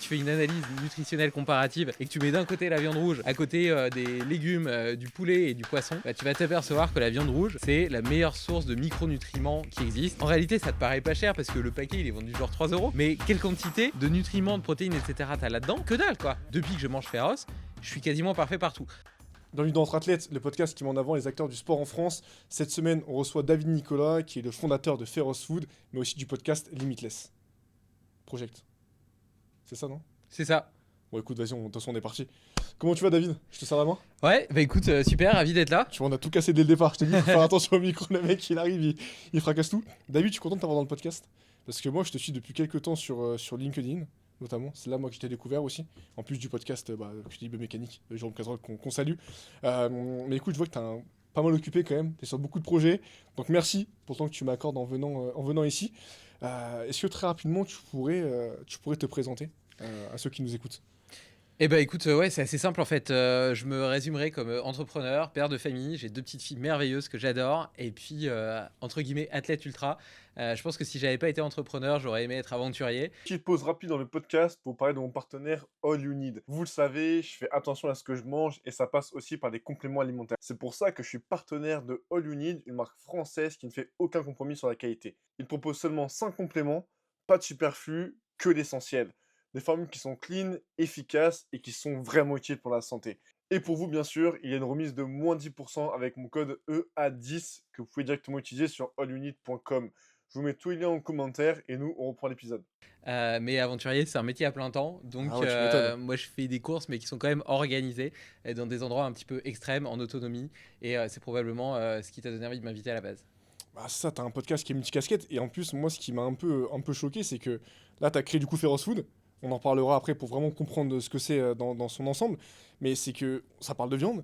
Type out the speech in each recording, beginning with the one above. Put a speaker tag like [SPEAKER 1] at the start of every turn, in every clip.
[SPEAKER 1] tu fais une analyse nutritionnelle comparative et que tu mets d'un côté la viande rouge, à côté des légumes, du poulet et du poisson, bah, tu vas t'apercevoir que la viande rouge, c'est la meilleure source de micronutriments qui existe. En réalité, ça te paraît pas cher parce que le paquet, il est vendu genre 3 euros. Mais quelle quantité de nutriments, de protéines, etc. t'as là-dedans? Que dalle, quoi. Depuis que je mange féroce, je suis quasiment parfait partout.
[SPEAKER 2] Bienvenue dans Entre Athlètes, le podcast qui met en avant les acteurs du sport en France. Cette semaine, on reçoit David Nicolas, qui est le fondateur de Feroz Food, mais aussi du podcast Limitless Project. C'est ça, non?
[SPEAKER 1] C'est ça.
[SPEAKER 2] Bon, écoute, vas-y, de toute façon, on est parti. Comment tu vas, David? Je te sers la main?
[SPEAKER 1] Ouais, bah écoute, super, ravi d'être là.
[SPEAKER 2] Tu vois, on a tout cassé dès le départ. Je t'ai dit, faut faire attention au micro, le mec, il arrive, il fracasse tout. David, je suis content de t'avoir dans le podcast. Parce que moi, je te suis depuis quelques temps sur LinkedIn, notamment. C'est là, moi, que je t'ai découvert aussi. En plus du podcast, que je dis biomécanique, Jérôme Cazerolle, qu'on salue. Mais écoute, je vois que t'es pas mal occupé quand même. T'es sur beaucoup de projets. Donc merci pour le temps que tu m'accordes en venant ici. Est-ce que très rapidement, tu pourrais te présenter à ceux qui nous écoutent?
[SPEAKER 1] Eh ben écoute, ouais, c'est assez simple en fait. Je me résumerai comme entrepreneur, père de famille. J'ai 2 petites filles merveilleuses que j'adore. Et puis, entre guillemets, athlète ultra. Je pense que si j'avais pas été entrepreneur, j'aurais aimé être aventurier.
[SPEAKER 2] Petite pause rapide dans le podcast pour parler de mon partenaire All You Need. Vous le savez, je fais attention à ce que je mange et ça passe aussi par des compléments alimentaires. C'est pour ça que je suis partenaire de All You Need, une marque française qui ne fait aucun compromis sur la qualité. Il propose seulement 5 compléments, pas de superflu, que l'essentiel. Des formules qui sont clean, efficaces et qui sont vraiment utiles pour la santé. Et pour vous, bien sûr, il y a une remise de moins 10% avec mon code EA10 que vous pouvez directement utiliser sur allyounid.com. Je vous mets tous les liens en commentaire et nous, on reprend l'épisode.
[SPEAKER 1] Mais aventurier, c'est un métier à plein temps. Donc,
[SPEAKER 2] Ah ouais, tu m'étonnes.
[SPEAKER 1] moi, je fais des courses, mais qui sont quand même organisées dans des endroits un petit peu extrêmes, en autonomie. Et c'est probablement ce qui t'a donné envie de m'inviter à la base.
[SPEAKER 2] Bah ça, t'as un podcast qui est multicasquette. Et en plus, moi, ce qui m'a un peu choqué, c'est que là, t'as créé du coup Feroz Food. On en parlera après pour vraiment comprendre ce que c'est dans son ensemble. Mais c'est que ça parle de viande.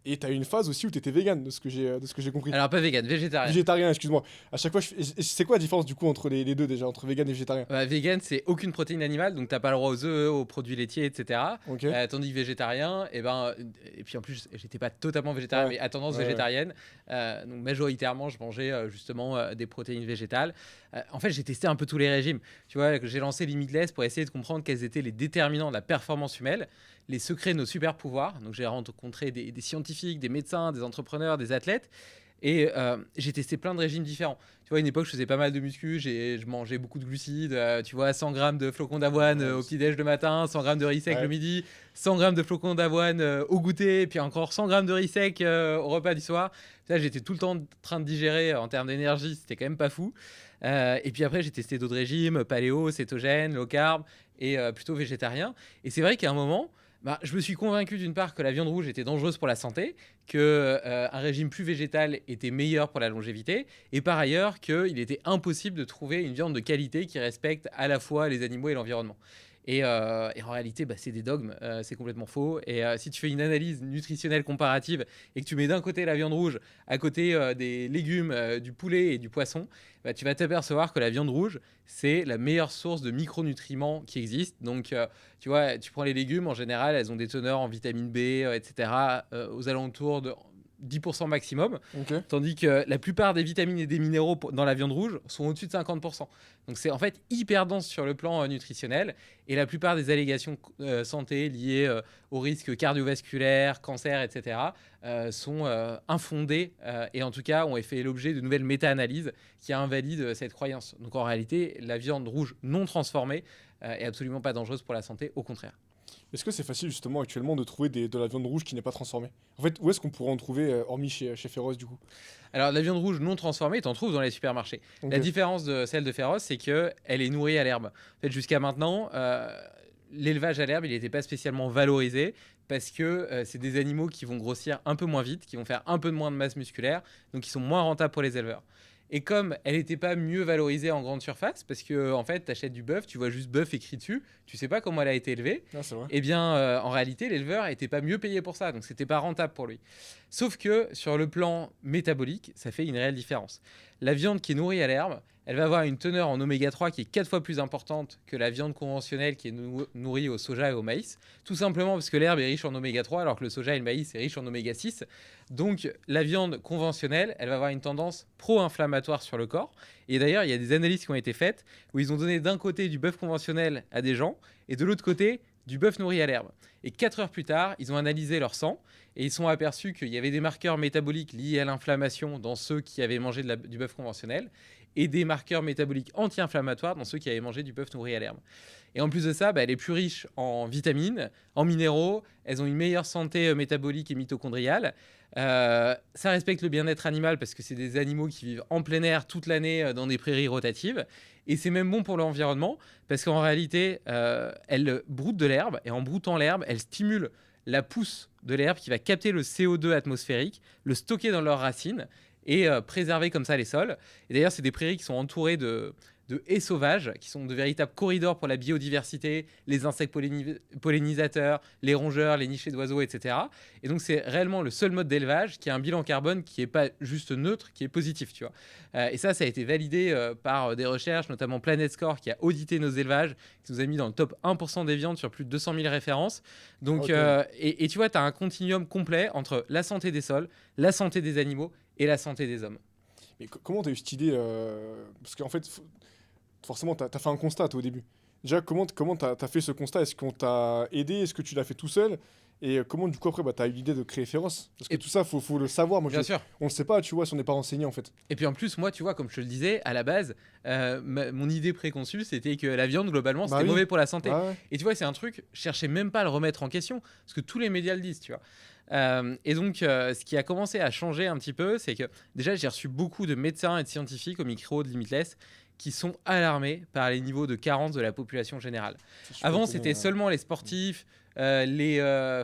[SPEAKER 2] Et t'as eu une phase aussi où t'étais vegan, de ce que j'ai compris.
[SPEAKER 1] Alors, pas vegan, végétarien.
[SPEAKER 2] Végétarien, excuse-moi. À chaque fois, c'est quoi la différence du coup entre les deux déjà, entre vegan et végétarien?
[SPEAKER 1] Vegan, c'est aucune protéine animale, donc t'as pas le droit aux œufs, aux produits laitiers, etc.
[SPEAKER 2] Ok.
[SPEAKER 1] Tandis que végétarien, et puis en plus, j'étais pas totalement végétarien,
[SPEAKER 2] Ouais.
[SPEAKER 1] mais à tendance
[SPEAKER 2] Ouais, ouais.
[SPEAKER 1] végétarienne. Donc majoritairement, je mangeais justement des protéines végétales. En fait, j'ai testé un peu tous les régimes. Tu vois, j'ai lancé Limitless pour essayer de comprendre quels étaient les déterminants de la performance humaine, les secrets de nos super pouvoirs. Donc j'ai rencontré des scientifiques, des médecins, des entrepreneurs, des athlètes. Et j'ai testé plein de régimes différents. Tu vois, à une époque, je faisais pas mal de muscu, je mangeais beaucoup de glucides, tu vois, 100 grammes de flocons d'avoine au petit-déj le matin, 100 grammes de riz sec
[SPEAKER 2] Ouais.
[SPEAKER 1] le midi, 100 grammes de flocons d'avoine au goûter, et puis encore 100 grammes de riz sec au repas du soir. Ça, j'étais tout le temps en train de digérer en termes d'énergie, c'était quand même pas fou. Et puis après, j'ai testé d'autres régimes, paléo, cétogène, low carb, et plutôt végétarien. Et c'est vrai qu'à un moment, bah, je me suis convaincu d'une part que la viande rouge était dangereuse pour la santé, que un régime plus végétal était meilleur pour la longévité, et par ailleurs qu'il était impossible de trouver une viande de qualité qui respecte à la fois les animaux et l'environnement. Et en réalité, bah, c'est des dogmes, c'est complètement faux. Et si tu fais une analyse nutritionnelle comparative et que tu mets d'un côté la viande rouge, à côté des légumes, du poulet et du poisson, bah, tu vas t'apercevoir que la viande rouge, c'est la meilleure source de micronutriments qui existe. Donc, tu vois, tu prends les légumes, en général, elles ont des teneurs en vitamine B, etc., aux alentours de 10% maximum,
[SPEAKER 2] Ok.
[SPEAKER 1] tandis que la plupart des vitamines et des minéraux dans la viande rouge sont au-dessus de 50%. Donc c'est en fait hyper dense sur le plan nutritionnel, et la plupart des allégations santé liées aux risques cardiovasculaires, cancer, etc., sont infondées, et en tout cas ont fait l'objet de nouvelles méta-analyses qui invalident cette croyance. Donc en réalité, la viande rouge non transformée est absolument pas dangereuse pour la santé, au contraire.
[SPEAKER 2] Est-ce que c'est facile justement actuellement de trouver de la viande rouge qui n'est pas transformée? En fait, où est-ce qu'on pourrait en trouver, hormis chez Feroz du coup?
[SPEAKER 1] Alors, la viande rouge non transformée, t'en trouves dans les supermarchés.
[SPEAKER 2] Ok.
[SPEAKER 1] La différence de celle de Féroce, c'est qu'elle est nourrie à l'herbe. En fait, jusqu'à maintenant, l'élevage à l'herbe, il n'était pas spécialement valorisé parce que c'est des animaux qui vont grossir un peu moins vite, qui vont faire un peu moins de masse musculaire, donc qui sont moins rentables pour les éleveurs. Et comme elle n'était pas mieux valorisée en grande surface, parce que en fait, tu achètes du bœuf, tu vois juste bœuf écrit dessus, tu sais pas comment elle a été élevée,
[SPEAKER 2] Ah, c'est vrai.
[SPEAKER 1] eh bien, en réalité, l'éleveur n'était pas mieux payé pour ça, donc c'était pas rentable pour lui. Sauf que sur le plan métabolique, ça fait une réelle différence. La viande qui est nourrie à l'herbe, elle va avoir une teneur en oméga 3 qui est 4 fois plus importante que la viande conventionnelle qui est nourrie au soja et au maïs. Tout simplement parce que l'herbe est riche en oméga 3 alors que le soja et le maïs est riche en oméga 6. Donc la viande conventionnelle, elle va avoir une tendance pro-inflammatoire sur le corps. Et d'ailleurs, il y a des analyses qui ont été faites où ils ont donné d'un côté du bœuf conventionnel à des gens et de l'autre côté du bœuf nourri à l'herbe. Et 4 heures plus tard, ils ont analysé leur sang et ils sont aperçus qu'il y avait des marqueurs métaboliques liés à l'inflammation dans ceux qui avaient mangé du bœuf conventionnel et des marqueurs métaboliques anti-inflammatoires dans ceux qui avaient mangé du bœuf nourri à l'herbe. Et en plus de ça, elle est plus riche en vitamines, en minéraux, elles ont une meilleure santé métabolique et mitochondriale. Ça respecte le bien-être animal parce que c'est des animaux qui vivent en plein air toute l'année dans des prairies rotatives. Et c'est même bon pour l'environnement parce qu'en réalité, elles broutent de l'herbe et en broutant l'herbe, elles stimulent la pousse de l'herbe qui va capter le CO2 atmosphérique, le stocker dans leurs racines et préserver comme ça les sols. Et d'ailleurs, c'est des prairies qui sont entourées de haies sauvages, qui sont de véritables corridors pour la biodiversité, les insectes pollinisateurs, les rongeurs, les nichés d'oiseaux, etc. Et donc, c'est réellement le seul mode d'élevage qui a un bilan carbone qui n'est pas juste neutre, qui est positif, tu vois. Et ça a été validé par des recherches, notamment Planet Score, qui a audité nos élevages, qui nous a mis dans le top 1% des viandes sur plus de 200 000 références. Donc,
[SPEAKER 2] Ok.
[SPEAKER 1] et tu vois, tu as un continuum complet entre la santé des sols, la santé des animaux et la santé des hommes.
[SPEAKER 3] Mais comment t'as eu cette idée parce qu'en fait, forcément, t'as fait un constat toi, au début. Déjà, comment t'as fait ce constat? Est-ce qu'on t'a aidé? Est-ce que tu l'as fait tout seul? Et comment, du coup, après, t'as eu l'idée de créer Féroce? Parce que
[SPEAKER 1] Et
[SPEAKER 3] tout ça, faut le savoir. Moi,
[SPEAKER 1] bien sûr.
[SPEAKER 3] on le sait pas, tu vois, si on n'est pas renseigné, en fait.
[SPEAKER 1] Et puis en plus, moi, tu vois, comme je te le disais, à la base, mon idée préconçue, c'était que la viande, globalement,
[SPEAKER 3] Bah
[SPEAKER 1] c'était
[SPEAKER 3] oui.
[SPEAKER 1] mauvais pour la santé.
[SPEAKER 3] Ouais.
[SPEAKER 1] Et tu vois, c'est un truc, je cherchais même pas à le remettre en question, parce que tous les médias le disent, tu vois. Et donc, ce qui a commencé à changer un petit peu, c'est que déjà, j'ai reçu beaucoup de médecins et de scientifiques au micro de Limitless qui sont alarmés par les niveaux de carence de la population générale.
[SPEAKER 3] C'est super
[SPEAKER 1] Avant,
[SPEAKER 3] étonnant,
[SPEAKER 1] c'était
[SPEAKER 3] ouais.
[SPEAKER 1] seulement les sportifs, les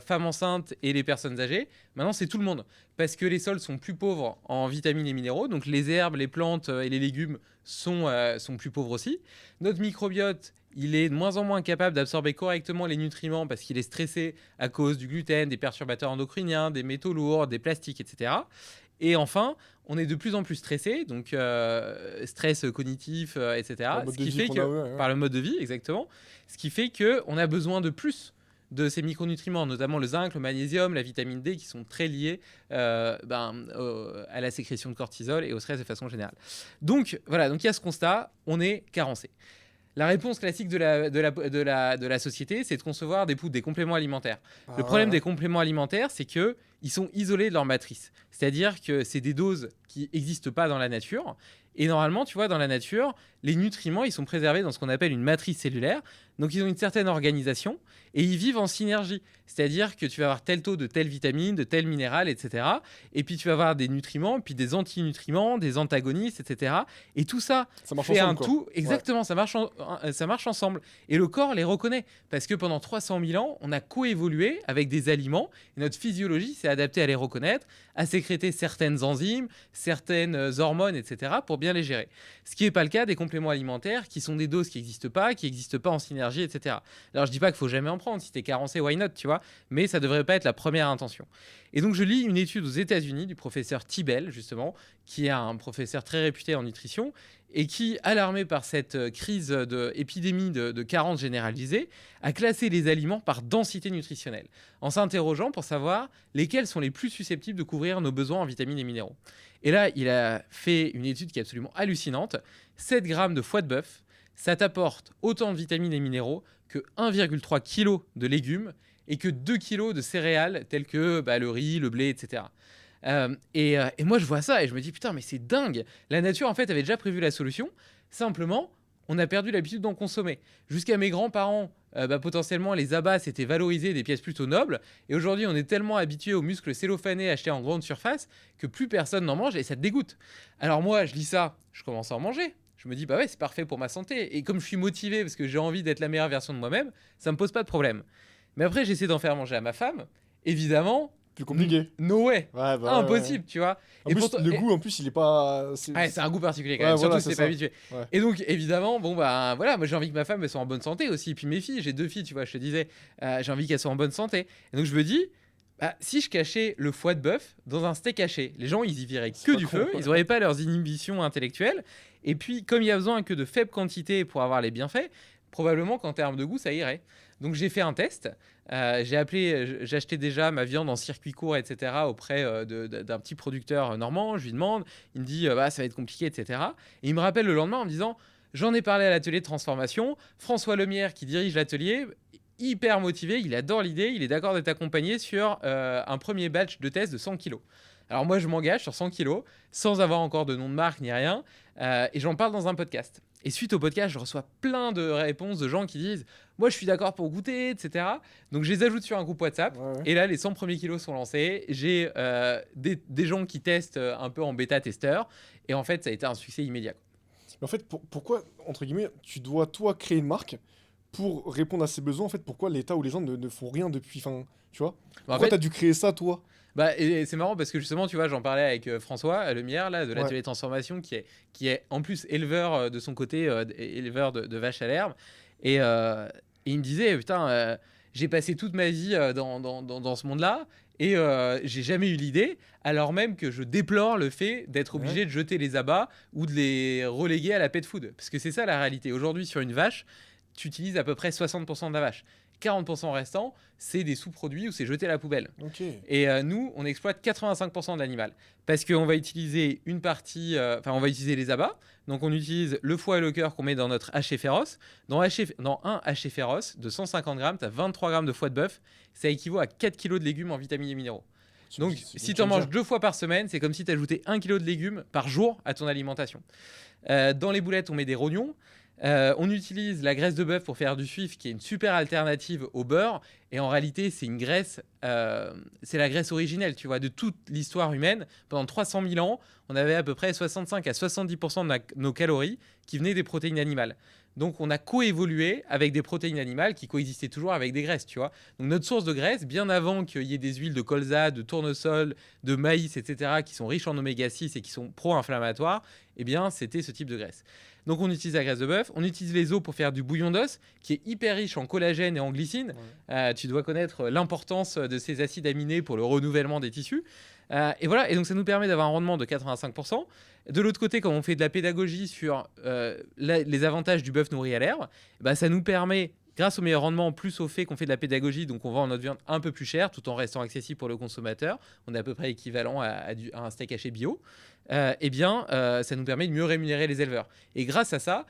[SPEAKER 1] femmes enceintes et les personnes âgées. Maintenant, c'est tout le monde. Parce que les sols sont plus pauvres en vitamines et minéraux. Donc, les herbes, les plantes et les légumes sont plus pauvres aussi. Notre microbiote, il est de moins en moins capable d'absorber correctement les nutriments parce qu'il est stressé à cause du gluten, des perturbateurs endocriniens, des métaux lourds, des plastiques, etc. Et enfin, on est de plus en plus stressé, donc stress cognitif,
[SPEAKER 3] Par
[SPEAKER 1] etc.
[SPEAKER 3] le mode
[SPEAKER 1] Ce
[SPEAKER 3] de
[SPEAKER 1] qui
[SPEAKER 3] vie
[SPEAKER 1] fait
[SPEAKER 3] qu'on
[SPEAKER 1] que,
[SPEAKER 3] a, ouais.
[SPEAKER 1] par le mode de vie, exactement, ce qui fait qu'on a besoin de plus de ces micronutriments, notamment le zinc, le magnésium, la vitamine D, qui sont très liés à la sécrétion de cortisol et au stress de façon générale. Donc voilà, donc il y a ce constat, on est carencé. La réponse classique de la société, c'est de concevoir des compléments alimentaires. Le
[SPEAKER 3] Ah
[SPEAKER 1] problème
[SPEAKER 3] ouais.
[SPEAKER 1] des compléments alimentaires, c'est qu'ils sont isolés de leur matrice. C'est-à-dire que c'est des doses qui n'existent pas dans la nature. Et normalement, tu vois, dans la nature, les nutriments, ils sont préservés dans ce qu'on appelle une matrice cellulaire. Donc, ils ont une certaine organisation et ils vivent en synergie. C'est-à-dire que tu vas avoir tel taux de telle vitamine, de tel minéral, etc. Et puis, tu vas avoir des nutriments, puis des antinutriments, des antagonistes, etc. Et tout ça
[SPEAKER 3] Ça marche
[SPEAKER 1] fait un
[SPEAKER 3] ensemble, quoi.
[SPEAKER 1] tout.
[SPEAKER 3] Ouais.
[SPEAKER 1] Exactement, ça marche ensemble. Et le corps les reconnaît. Parce que pendant 300 000 ans, on a coévolué avec des aliments. Et notre physiologie s'est adaptée à les reconnaître, à sécréter certaines enzymes, certaines hormones, etc. pour bien les gérer. Ce qui n'est pas le cas des compléments alimentaires qui sont des doses qui n'existent pas en synergie, etc. Alors je dis pas qu'il faut jamais en prendre. Si tu es carencé, why not, tu vois. Mais ça devrait pas être la première intention. Et donc je lis une étude aux États-Unis du professeur Tibel, justement, qui est un professeur très réputé en nutrition et qui, alarmé par cette crise d'épidémie de carence généralisée, a classé les aliments par densité nutritionnelle, en s'interrogeant pour savoir lesquels sont les plus susceptibles de couvrir nos besoins en vitamines et minéraux. Et là, il a fait une étude qui est absolument hallucinante. 7 grammes de foie de bœuf, ça t'apporte autant de vitamines et minéraux que 1,3 kg de légumes et que 2 kg de céréales telles que le riz, le blé, etc. Et moi, je vois ça et je me dis, putain, mais c'est dingue. La nature, en fait, avait déjà prévu la solution. Simplement, on a perdu l'habitude d'en consommer. Jusqu'à mes grands-parents, potentiellement, les abats, c'était valoriser des pièces plutôt nobles. Et aujourd'hui, on est tellement habitué aux muscles cellophanés achetés en grande surface que plus personne n'en mange et ça te dégoûte. Alors moi, je lis ça, je commence à en manger. Je me dis, bah ouais, c'est parfait pour ma santé. Et comme je suis motivé parce que j'ai envie d'être la meilleure version de moi-même, ça me pose pas de problème. Mais après, j'essaie d'en faire manger à ma femme. Évidemment,
[SPEAKER 3] Plus compliqué.
[SPEAKER 1] no way.
[SPEAKER 3] Ouais, bah ouais,
[SPEAKER 1] Impossible, tu vois.
[SPEAKER 3] En
[SPEAKER 1] Et
[SPEAKER 3] plus,
[SPEAKER 1] pourtant,
[SPEAKER 3] le goût, en plus, il est pas.
[SPEAKER 1] ouais, c'est un goût particulier quand
[SPEAKER 3] Ouais,
[SPEAKER 1] même,
[SPEAKER 3] voilà,
[SPEAKER 1] surtout si
[SPEAKER 3] c'est
[SPEAKER 1] t'es pas
[SPEAKER 3] ça.
[SPEAKER 1] habitué.
[SPEAKER 3] Ouais.
[SPEAKER 1] Et donc, évidemment, bon, bah voilà, moi j'ai envie que ma femme elle soit en bonne santé aussi. Et puis mes filles, j'ai 2 filles, tu vois, je te disais, j'ai envie qu'elles soient en bonne santé. Et donc je me dis, si je cachais le foie de bœuf dans un steak haché, les gens ils y viraient
[SPEAKER 3] C'est
[SPEAKER 1] que
[SPEAKER 3] pas
[SPEAKER 1] du
[SPEAKER 3] con,
[SPEAKER 1] feu,
[SPEAKER 3] ouais.
[SPEAKER 1] ils n'auraient pas leurs inhibitions intellectuelles. Et puis, comme il y a besoin que de faibles quantités pour avoir les bienfaits, probablement qu'en termes de goût, ça irait. Donc j'ai fait un test. J'ai acheté déjà ma viande en circuit court, etc. auprès d'un petit producteur normand. Je lui demande, il me dit bah, ça va être compliqué, etc. Et il me rappelle le lendemain en me disant j'en ai parlé à l'atelier de transformation. François Lemierre, qui dirige l'atelier, hyper motivé, il adore l'idée, il est d'accord d'être accompagné sur un premier batch de test de 100 kilos. Alors moi, je m'engage sur 100 kilos sans avoir encore de nom de marque ni rien. Et j'en parle dans un podcast. Et suite au podcast, je reçois plein de réponses de gens qui disent « Moi, je suis d'accord pour goûter, etc. » Donc, je les ajoute sur un groupe WhatsApp.
[SPEAKER 3] Ouais.
[SPEAKER 1] Et là, les 100 premiers kilos sont lancés. J'ai des gens qui testent un peu en bêta-testeur. Et en fait, ça a été un succès immédiat.
[SPEAKER 3] Mais en fait, pourquoi, entre guillemets, tu dois, toi, créer une marque pour répondre à ces besoins? En fait, pourquoi l'État ou les gens ne font rien depuis... Enfin, tu vois? Pourquoi t'as dû créer ça, toi?
[SPEAKER 1] Bah, et c'est marrant parce que justement, tu vois, j'en parlais avec François Lemierre, là, de l'atelier de transformation, qui est en plus éleveur de son côté, éleveur de vaches à l'herbe. Et il me disait, putain, j'ai passé toute ma vie dans ce monde-là et j'ai jamais eu l'idée, alors même que je déplore le fait d'être obligé de jeter les abats ou de les reléguer à la pet food. Parce que c'est ça la réalité. Aujourd'hui, sur une vache, tu utilises à peu près 60% de la vache. 40% restant, c'est des sous-produits ou c'est jeté à la poubelle.
[SPEAKER 3] Okay.
[SPEAKER 1] Et nous, on exploite 85% de l'animal. Parce qu'on va utiliser une partie, on va utiliser les abats. Donc on utilise le foie et le cœur qu'on met dans notre haché féroce. Dans un haché féroce de 150 grammes, tu as 23 grammes de foie de bœuf. Ça équivaut à 4 kg de légumes en vitamines et minéraux. Donc si tu en manges 2 fois par semaine, c'est comme si tu ajoutais 1 kg de légumes par jour à ton alimentation. Dans les boulettes, on met des rognons. On utilise la graisse de bœuf pour faire du suif, qui est une super alternative au beurre. Et en réalité, c'est une graisse, c'est la graisse originelle, tu vois, de toute l'histoire humaine. Pendant 300 000 ans, on avait à peu près 65 à 70% de nos calories qui venaient des protéines animales. Donc, on a coévolué avec des protéines animales qui coexistaient toujours avec des graisses, tu vois. Donc, notre source de graisse, bien avant qu'il y ait des huiles de colza, de tournesol, de maïs, etc., qui sont riches en oméga 6 et qui sont pro-inflammatoires, eh bien, c'était ce type de graisse. Donc on utilise la graisse de bœuf, on utilise les os pour faire du bouillon d'os, qui est hyper riche en collagène et en glycine. Tu dois connaître l'importance de ces acides aminés pour le renouvellement des tissus. Et voilà, et donc ça nous permet d'avoir un rendement de 85%. De l'autre côté, quand on fait de la pédagogie sur les avantages du bœuf nourri à l'herbe, bah, ça nous permet, grâce au meilleur rendement, plus au fait qu'on fait de la pédagogie, donc on vend notre viande un peu plus cher, tout en restant accessible pour le consommateur. On est à peu près équivalent à un steak haché bio. Ça nous permet de mieux rémunérer les éleveurs. Et grâce à ça,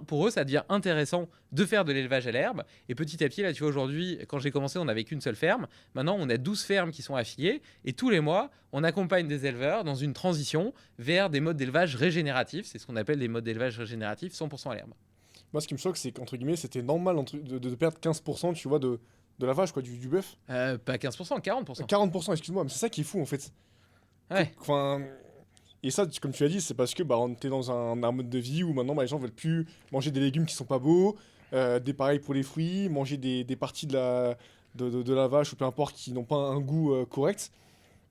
[SPEAKER 1] pour eux, ça devient intéressant de faire de l'élevage à l'herbe. Et petit à petit, là, tu vois, aujourd'hui, quand j'ai commencé, on n'avait qu'une seule ferme. Maintenant, on a 12 fermes qui sont affiliées. Et tous les mois, on accompagne des éleveurs dans une transition vers des modes d'élevage régénératifs. C'est ce qu'on appelle des modes d'élevage régénératifs 100% à l'herbe.
[SPEAKER 3] Moi, ce qui me choque, c'est qu'entre guillemets, c'était normal de perdre 15%, tu vois, de la vache, quoi, du bœuf.
[SPEAKER 1] Pas 15%, 40%.
[SPEAKER 3] 40%, excuse-moi, mais c'est ça qui est fou, en fait.
[SPEAKER 1] Ouais.
[SPEAKER 3] Enfin... Et ça, comme tu l'as dit, c'est parce que on était dans un mode de vie où maintenant les gens veulent plus manger des légumes qui sont pas beaux, des pareils pour les fruits, manger des parties de la vache ou peu importe qui n'ont pas un goût correct.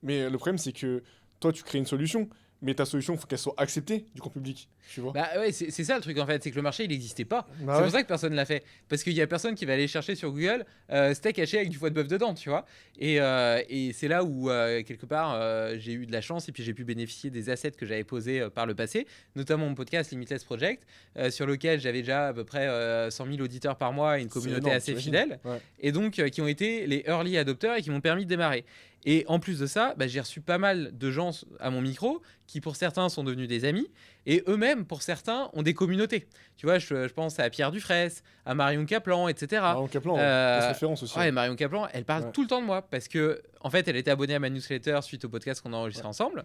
[SPEAKER 3] Mais le problème, c'est que toi, tu crées une solution, mais ta solution, il faut qu'elle soit acceptée du grand public, tu vois.
[SPEAKER 1] Bah ouais, c'est ça le truc en fait, c'est que le marché il n'existait pas.
[SPEAKER 3] Bah
[SPEAKER 1] c'est
[SPEAKER 3] ouais.
[SPEAKER 1] pour ça que personne ne l'a fait. Parce qu'il y a personne qui va aller chercher sur Google steak haché avec du foie de bœuf dedans, tu vois. Et c'est là où quelque part j'ai eu de la chance et puis j'ai pu bénéficier des assets que j'avais posés par le passé, notamment mon podcast Limitless Project, sur lequel j'avais déjà à peu près 100 000 auditeurs par mois et une communauté
[SPEAKER 3] énorme,
[SPEAKER 1] assez
[SPEAKER 3] t'imagines.
[SPEAKER 1] fidèle.
[SPEAKER 3] Ouais.
[SPEAKER 1] Et donc qui ont été les early adopters et qui m'ont permis de démarrer. Et en plus de ça, j'ai reçu pas mal de gens à mon micro qui, pour certains, sont devenus des amis et eux-mêmes, pour certains, ont des communautés. Tu vois, je pense à Pierre Dufresne, à Marion Caplan, etc.
[SPEAKER 3] Marion Caplan, grosse référence aussi.
[SPEAKER 1] Ouais, Marion Caplan, elle parle
[SPEAKER 3] Ouais.
[SPEAKER 1] tout le temps de moi parce que, en fait, elle était abonnée à ma newsletter suite au podcast qu'on a enregistré ensemble.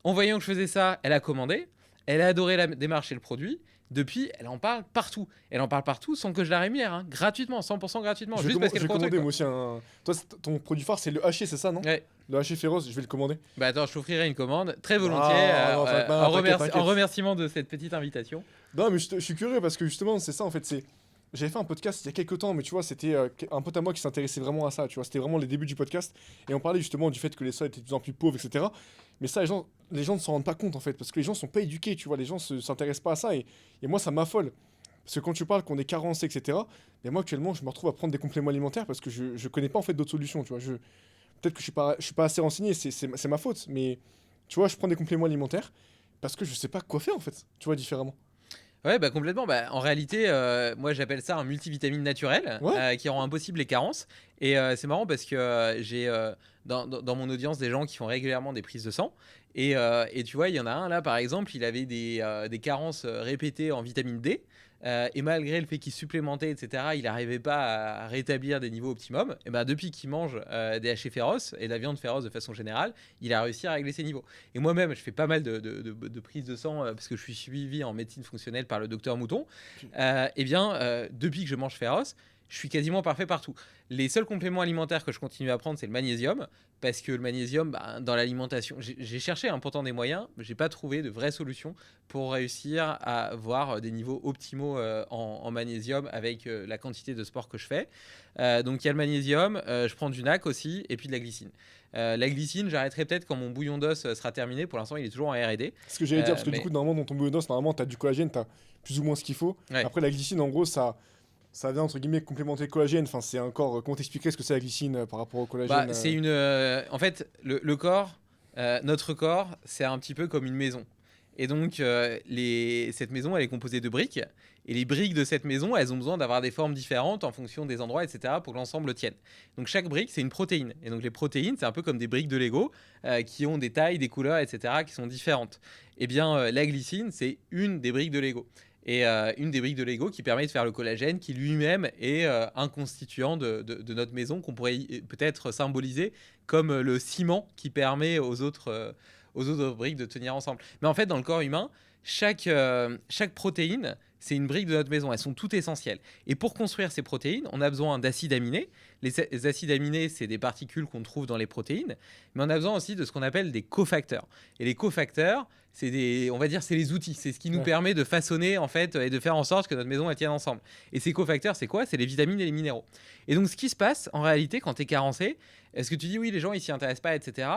[SPEAKER 1] En voyant que je faisais ça, elle a commandé. Elle a adoré la démarche et le produit. Depuis, elle en parle partout. Elle en parle partout sans que je la rémunère, hein, gratuitement, 100% gratuitement.
[SPEAKER 3] Je vais
[SPEAKER 1] Juste parce qu'elle
[SPEAKER 3] commander
[SPEAKER 1] croit au
[SPEAKER 3] moi
[SPEAKER 1] truc,
[SPEAKER 3] aussi un... Toi, ton produit phare, c'est le haché, c'est ça, non?
[SPEAKER 1] quoi. Ouais.
[SPEAKER 3] Le haché féroce, je vais le commander.
[SPEAKER 1] Bah attends, je t'offrirai une commande très volontiers
[SPEAKER 3] Non, t'inquiète.
[SPEAKER 1] en remerciement de cette petite invitation.
[SPEAKER 3] Non, mais je suis curieux parce que justement, c'est ça en fait. J'avais fait un podcast il y a quelques temps, mais tu vois, c'était un pote à moi qui s'intéressait vraiment à ça. Tu vois, c'était vraiment les débuts du podcast. Et on parlait justement du fait que les sols étaient de plus en plus pauvres, etc. Mais ça, les gens ne s'en rendent pas compte en fait, parce que les gens sont pas éduqués, tu vois, les gens s'intéressent pas à ça. Et moi, ça m'affole. Parce que quand tu parles qu'on est carencé, etc., mais moi actuellement, je me retrouve à prendre des compléments alimentaires parce que je connais pas en fait d'autres solutions, tu vois. Peut-être que je suis pas assez renseigné, c'est ma faute, mais tu vois, je prends des compléments alimentaires parce que je sais pas quoi faire en fait, tu vois, différemment.
[SPEAKER 1] Ouais, bah complètement. Bah, en réalité, moi j'appelle ça un multivitamine naturel
[SPEAKER 3] Ouais,
[SPEAKER 1] qui rend impossible les carences. Et c'est marrant parce que j'ai dans mon audience des gens qui font régulièrement des prises de sang. Et tu vois, il y en a un là par exemple, il avait des carences répétées en vitamine D. Et malgré le fait qu'il supplémentait, etc., il n'arrivait pas à rétablir des niveaux optimum. Et ben depuis qu'il mange des hachés féroces et de la viande féroce de façon générale, il a réussi à régler ses niveaux. Et moi-même, je fais pas mal de prises de sang parce que je suis suivi en médecine fonctionnelle par le docteur Mouton. Et bien, depuis que je mange féroce, je suis quasiment parfait partout. Les seuls compléments alimentaires que je continue à prendre, c'est le magnésium. Parce que le magnésium, bah, dans l'alimentation, j'ai cherché pourtant des moyens, mais j'ai pas trouvé de vraie solution pour réussir à avoir des niveaux optimaux en magnésium avec la quantité de sport que je fais. Donc il y a le magnésium, je prends du NAC aussi, et puis de la glycine. La glycine, j'arrêterai peut-être quand mon bouillon d'os sera terminé. Pour l'instant, il est toujours en R&D.
[SPEAKER 3] ce que j'allais dire, parce que du
[SPEAKER 1] Mais
[SPEAKER 3] coup, normalement, dans ton bouillon d'os, normalement, t'as du collagène, t'as plus ou moins ce qu'il faut.
[SPEAKER 1] ouais.
[SPEAKER 3] Après, la glycine, en gros, ça vient entre guillemets complémenter le collagène. Enfin, c'est encore. Comment t'expliquer ce que c'est la glycine par rapport au
[SPEAKER 1] Bah,
[SPEAKER 3] collagène
[SPEAKER 1] c'est en fait, le corps, notre corps, c'est un petit peu comme une maison. Et donc, cette maison, elle est composée de briques. Et les briques de cette maison, elles ont besoin d'avoir des formes différentes en fonction des endroits, etc., pour que l'ensemble tienne. Donc, chaque brique, c'est une protéine. Et donc, les protéines, c'est un peu comme des briques de Lego qui ont des tailles, des couleurs, etc., qui sont différentes. Eh bien, la glycine, c'est une des briques de Lego. Et une des briques de Lego qui permet de faire le collagène, qui lui-même est un constituant de notre maison, qu'on pourrait peut-être symboliser comme le ciment qui permet aux autres briques de tenir ensemble. Mais en fait, dans le corps humain, chaque protéine, c'est une brique de notre maison. Elles sont toutes essentielles. Et pour construire ces protéines, on a besoin d'acides aminés. Les acides aminés, c'est des particules qu'on trouve dans les protéines. Mais on a besoin aussi de ce qu'on appelle des cofacteurs. Et les cofacteurs, on va dire, c'est les outils. C'est ce qui nous
[SPEAKER 3] Ouais.
[SPEAKER 1] permet de façonner, en fait, et de faire en sorte que notre maison, elle tienne ensemble. Et ces cofacteurs, c'est quoi? C'est les vitamines et les minéraux. Et donc, ce qui se passe, en réalité, quand tu es carencé, est-ce que tu dis, oui, les gens, ils s'y intéressent pas, etc.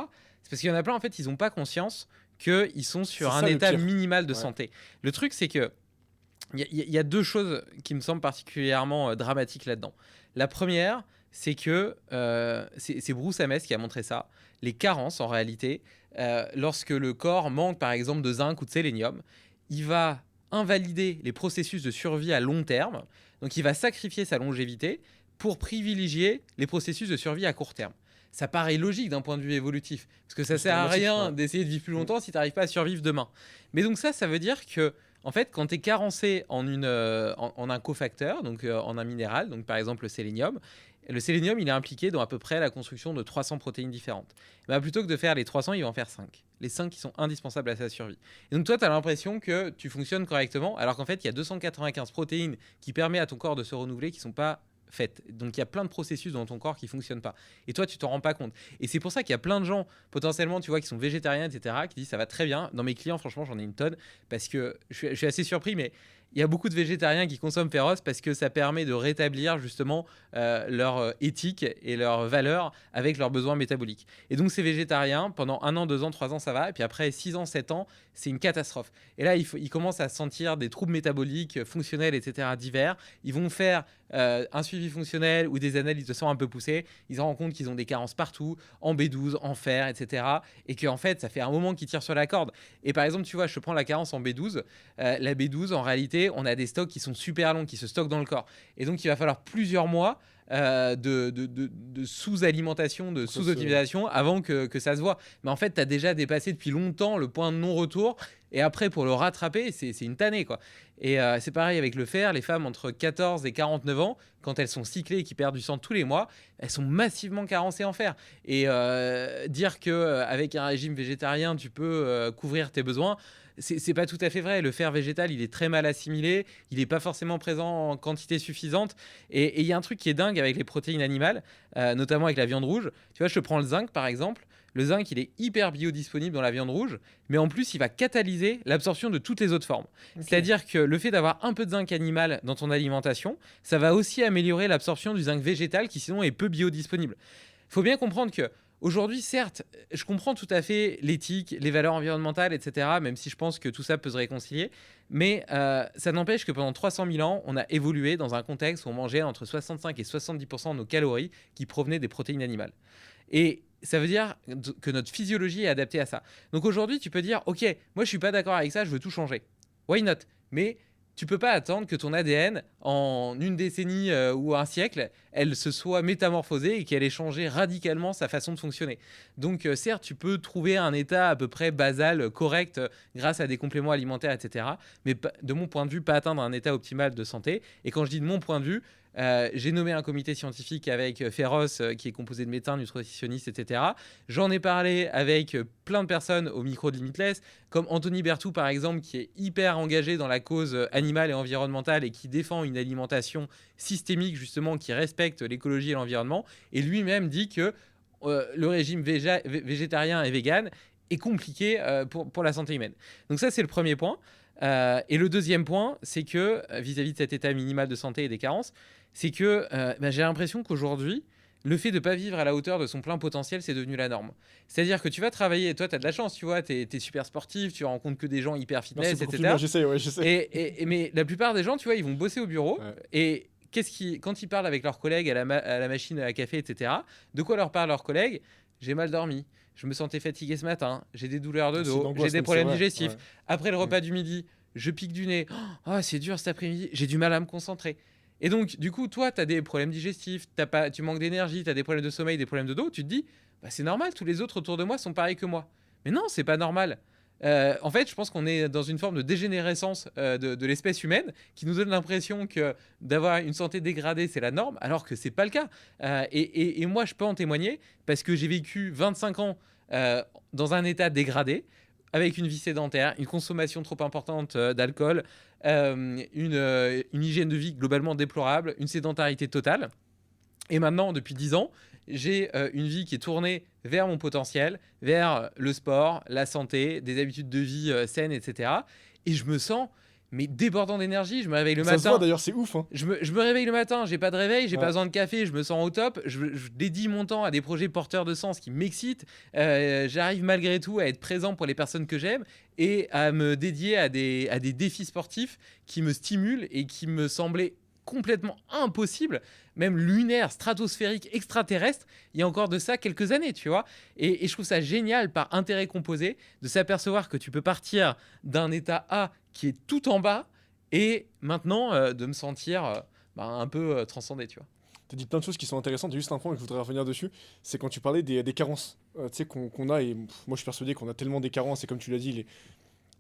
[SPEAKER 1] C'est parce qu'il y en a plein, en fait, ils n'ont pas conscience qu'ils sont
[SPEAKER 3] C'est
[SPEAKER 1] sur un
[SPEAKER 3] ça le
[SPEAKER 1] état
[SPEAKER 3] pire.
[SPEAKER 1] minimal de
[SPEAKER 3] Ouais.
[SPEAKER 1] santé. Le truc, c'est que il y a deux choses qui me semblent particulièrement dramatiques là-dedans. La première, c'est que c'est Bruce Ames qui a montré ça. Les carences, en réalité, lorsque le corps manque par exemple de zinc ou de sélénium, il va invalider les processus de survie à long terme. Donc il va sacrifier sa longévité pour privilégier les processus de survie à court terme. Ça paraît logique d'un point de vue évolutif, parce que ça
[SPEAKER 3] C'est
[SPEAKER 1] sert à
[SPEAKER 3] dramatique,
[SPEAKER 1] rien
[SPEAKER 3] ouais.
[SPEAKER 1] d'essayer de vivre plus
[SPEAKER 3] Mm.
[SPEAKER 1] longtemps si tu n'arrives pas à survivre demain. Mais donc ça veut dire que en fait, quand tu es carencé en un cofacteur, donc en un minéral, donc par exemple le sélénium, il est impliqué dans à peu près la construction de 300 protéines différentes. Bah, plutôt que de faire les 300, il va en faire 5. Les 5 qui sont indispensables à sa survie. Et donc toi, tu as l'impression que tu fonctionnes correctement, alors qu'en fait, il y a 295 protéines qui permettent à ton corps de se renouveler qui ne sont pas faites. Donc il y a plein de processus dans ton corps qui ne fonctionnent pas. Et toi, tu t'en rends pas compte. Et c'est pour ça qu'il y a plein de gens, potentiellement, tu vois, qui sont végétariens, etc., qui disent ça va très bien. Dans mes clients, franchement, j'en ai une tonne, parce que je suis assez surpris, mais il y a beaucoup de végétariens qui consomment féroce parce que ça permet de rétablir justement leur éthique et leurs valeurs avec leurs besoins métaboliques. Et donc ces végétariens, pendant 1 an, 2 ans, 3 ans, ça va. Et puis après 6 ans, 7 ans, c'est une catastrophe. Et là, ils commencent à sentir des troubles métaboliques, fonctionnels, etc. divers. Ils vont faire un suivi fonctionnel ou des analyses de sang un peu poussées. Ils se rendent compte qu'ils ont des carences partout, en B12, en fer, etc. Et qu'en fait, ça fait un moment qu'ils tirent sur la corde. Et par exemple, tu vois, je prends la carence en B12. La B12, en réalité, on a des stocks qui sont super longs, qui se stockent dans le corps. Et donc, il va falloir plusieurs mois de sous-alimentation, de
[SPEAKER 3] Pour que ça
[SPEAKER 1] sous-optimisation avant que ça se voit. Mais en fait, tu as déjà dépassé depuis longtemps le point de non-retour. Et après, pour le rattraper, c'est une tannée, quoi. Et c'est pareil avec le fer. Les femmes entre 14 et 49 ans, quand elles sont cyclées et qui perdent du sang tous les mois, elles sont massivement carencées en fer. Et dire qu'avec un régime végétarien, tu peux couvrir tes besoins, c'est pas tout à fait vrai. Le fer végétal, il est très mal assimilé, il n'est pas forcément présent en quantité suffisante. Et il y a un truc qui est dingue avec les protéines animales, notamment avec la viande rouge. Tu vois, je te prends le zinc par exemple. Le zinc, il est hyper biodisponible dans la viande rouge, mais en plus, il va catalyser l'absorption de toutes les autres formes.
[SPEAKER 3] Ok.
[SPEAKER 1] C'est-à-dire que le fait d'avoir un peu de zinc animal dans ton alimentation, ça va aussi améliorer l'absorption du zinc végétal qui sinon est peu biodisponible. Il faut bien comprendre que aujourd'hui, certes, je comprends tout à fait l'éthique, les valeurs environnementales, etc., même si je pense que tout ça peut se réconcilier, mais ça n'empêche que pendant 300 000 ans, on a évolué dans un contexte où on mangeait entre 65 et 70% de nos calories qui provenaient des protéines animales. Et ça veut dire que notre physiologie est adaptée à ça. Donc aujourd'hui, tu peux dire, ok, moi je suis pas d'accord avec ça, je veux tout changer. Why not? Mais tu peux pas attendre que ton ADN, en une décennie ou un siècle, elle se soit métamorphosée et qu'elle ait changé radicalement sa façon de fonctionner. Donc certes, tu peux trouver un état à peu près basal, correct, grâce à des compléments alimentaires, etc. Mais de mon point de vue, pas atteindre un état optimal de santé. Et quand je dis de mon point de vue, j'ai nommé un comité scientifique avec Féroce, qui est composé de médecins, nutritionnistes, etc. J'en ai parlé avec plein de personnes au micro de Limitless, comme Anthony Berthoud, par exemple, qui est hyper engagé dans la cause animale et environnementale et qui défend une alimentation systémique, justement, qui respecte l'écologie et l'environnement. Et lui-même dit que le régime végétarien et vegan est compliqué pour la santé humaine. Donc ça, c'est le premier point. Et le deuxième point, c'est que, vis-à-vis de cet état minimal de santé et des carences, c'est que j'ai l'impression qu'aujourd'hui, le fait de ne pas vivre à la hauteur de son plein potentiel, c'est devenu la norme. C'est-à-dire que tu vas travailler, et toi, tu as de la chance, tu vois, tu es super sportif, tu rencontres que des gens hyper fitness, etc.
[SPEAKER 3] J'essaie, ouais, j'essaie.
[SPEAKER 1] Mais la plupart des gens, tu vois, ils vont bosser au bureau,
[SPEAKER 3] Ouais.
[SPEAKER 1] et quand ils parlent avec leurs collègues à la machine à café, etc., de quoi leur parlent leurs collègues? J'ai mal dormi, je me sentais fatigué ce matin, j'ai des douleurs de
[SPEAKER 3] C'est
[SPEAKER 1] dos,
[SPEAKER 3] une angoisse,
[SPEAKER 1] j'ai des
[SPEAKER 3] donc
[SPEAKER 1] problèmes
[SPEAKER 3] c'est vrai,
[SPEAKER 1] digestifs.
[SPEAKER 3] ouais.
[SPEAKER 1] Après le repas du midi, je pique du nez. Oh, c'est dur cet après-midi, j'ai du mal à me concentrer. Et donc, du coup, toi, tu as des problèmes digestifs, tu manques d'énergie, tu as des problèmes de sommeil, des problèmes de dos. Tu te dis, bah, c'est normal, tous les autres autour de moi sont pareils que moi. Mais non, c'est pas normal. En fait, je pense qu'on est dans une forme de dégénérescence de l'espèce humaine qui nous donne l'impression que d'avoir une santé dégradée, c'est la norme, alors que c'est pas le cas. Et moi, je peux en témoigner parce que j'ai vécu 25 ans dans un état dégradé, avec une vie sédentaire, une consommation trop importante d'alcool, une hygiène de vie globalement déplorable, une sédentarité totale. Et maintenant, depuis 10 ans, j'ai une vie qui est tournée vers mon potentiel, vers le sport, la santé, des habitudes de vie saines, etc. Et je me sens mais débordant d'énergie. Je me réveille le
[SPEAKER 3] Ça se voit
[SPEAKER 1] matin.
[SPEAKER 3] d'ailleurs, c'est ouf, hein.
[SPEAKER 1] Je me réveille le matin, j'ai pas de réveil, j'ai
[SPEAKER 3] Ouais.
[SPEAKER 1] pas besoin de café, je me sens au top. Je dédie mon temps à des projets porteurs de sens qui m'excitent. J'arrive malgré tout à être présent pour les personnes que j'aime et à me dédier à des défis sportifs qui me stimulent et qui me semblaient complètement impossible, même lunaire, stratosphérique, extraterrestre, il y a encore de ça quelques années, tu vois. Et je trouve ça génial, par intérêt composé, de s'apercevoir que tu peux partir d'un état A qui est tout en bas et maintenant de me sentir un peu transcendé, tu vois.
[SPEAKER 3] Tu as dit plein de choses qui sont intéressantes. Il y a juste un point que je voudrais revenir dessus, c'est quand tu parlais des carences tu sais, qu'on a. Et moi, je suis persuadé qu'on a tellement des carences. Et comme tu l'as dit,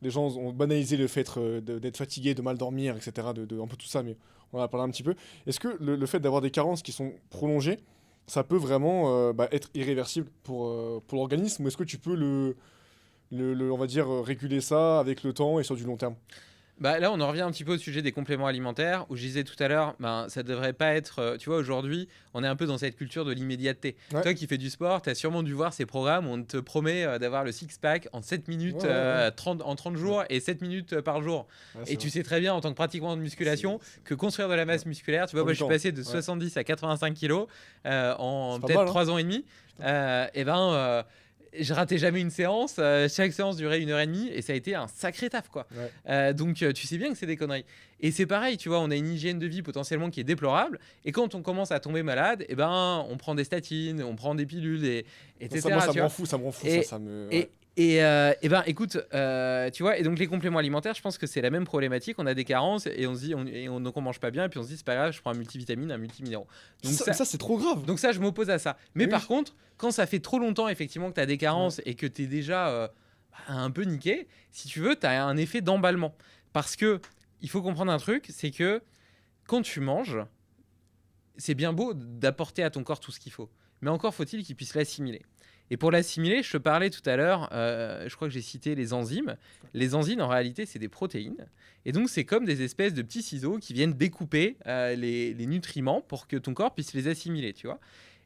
[SPEAKER 3] les gens ont banalisé le fait d'être fatigué, de mal dormir, etc. Un peu tout ça, mais on en a parlé un petit peu. Est-ce que le fait d'avoir des carences qui sont prolongées, ça peut vraiment être irréversible pour l'organisme? Ou est-ce que tu peux on va dire, réguler ça avec le temps et sur du long terme?
[SPEAKER 1] Bah, là, on en revient un petit peu au sujet des compléments alimentaires, où je disais tout à l'heure, ça devrait pas être. Tu vois, aujourd'hui, on est un peu dans cette culture de l'immédiateté.
[SPEAKER 3] Ouais.
[SPEAKER 1] Toi qui fais du sport, tu as sûrement dû voir ces programmes où on te promet d'avoir le six-pack en 7 minutes,
[SPEAKER 3] Ouais, ouais, ouais.
[SPEAKER 1] en 30 jours et 7 minutes par jour.
[SPEAKER 3] Ouais,
[SPEAKER 1] Et tu sais très bien, en tant que pratiquant de musculation, que construire de la masse musculaire, tu vois,
[SPEAKER 3] Prend
[SPEAKER 1] moi
[SPEAKER 3] du
[SPEAKER 1] je suis
[SPEAKER 3] temps.
[SPEAKER 1] passé de
[SPEAKER 3] Ouais.
[SPEAKER 1] 70 à 85 kilos en
[SPEAKER 3] C'est pas
[SPEAKER 1] peut-être
[SPEAKER 3] mal, hein.
[SPEAKER 1] 3 ans et demi. Je ratais jamais une séance. Chaque séance durait 1 heure et demie et ça a été un sacré taf, quoi.
[SPEAKER 3] Ouais.
[SPEAKER 1] Donc tu sais bien que c'est des conneries. Et c'est pareil, tu vois, on a une hygiène de vie potentiellement qui est déplorable. Et quand on commence à tomber malade, on prend des statines, on prend des pilules, etc.
[SPEAKER 3] Ça, moi, ça
[SPEAKER 1] tu
[SPEAKER 3] me rend
[SPEAKER 1] vois.
[SPEAKER 3] fou, ça me rend fou,
[SPEAKER 1] Et,
[SPEAKER 3] ça me...
[SPEAKER 1] et,
[SPEAKER 3] ouais.
[SPEAKER 1] écoute, tu vois, et donc les compléments alimentaires, je pense que c'est la même problématique. On a des carences et on se dit, donc on mange pas bien, et puis on se dit, c'est pas grave, je prends un multivitamine, un multiminéraux. Donc
[SPEAKER 3] Ça, c'est trop grave.
[SPEAKER 1] donc ça, je m'oppose à ça. Mais
[SPEAKER 3] Oui.
[SPEAKER 1] par contre, quand ça fait trop longtemps, effectivement, que tu as des carences et que tu es déjà un peu niqué, si tu veux, tu as un effet d'emballement. Parce que il faut comprendre un truc, c'est que quand tu manges, c'est bien beau d'apporter à ton corps tout ce qu'il faut. Mais encore faut-il qu'il puisse l'assimiler. Et pour l'assimiler, je te parlais tout à l'heure, je crois que j'ai cité les enzymes. Les enzymes, en réalité, c'est des protéines. Et donc, c'est comme des espèces de petits ciseaux qui viennent découper les nutriments pour que ton corps puisse les assimiler, tu vois.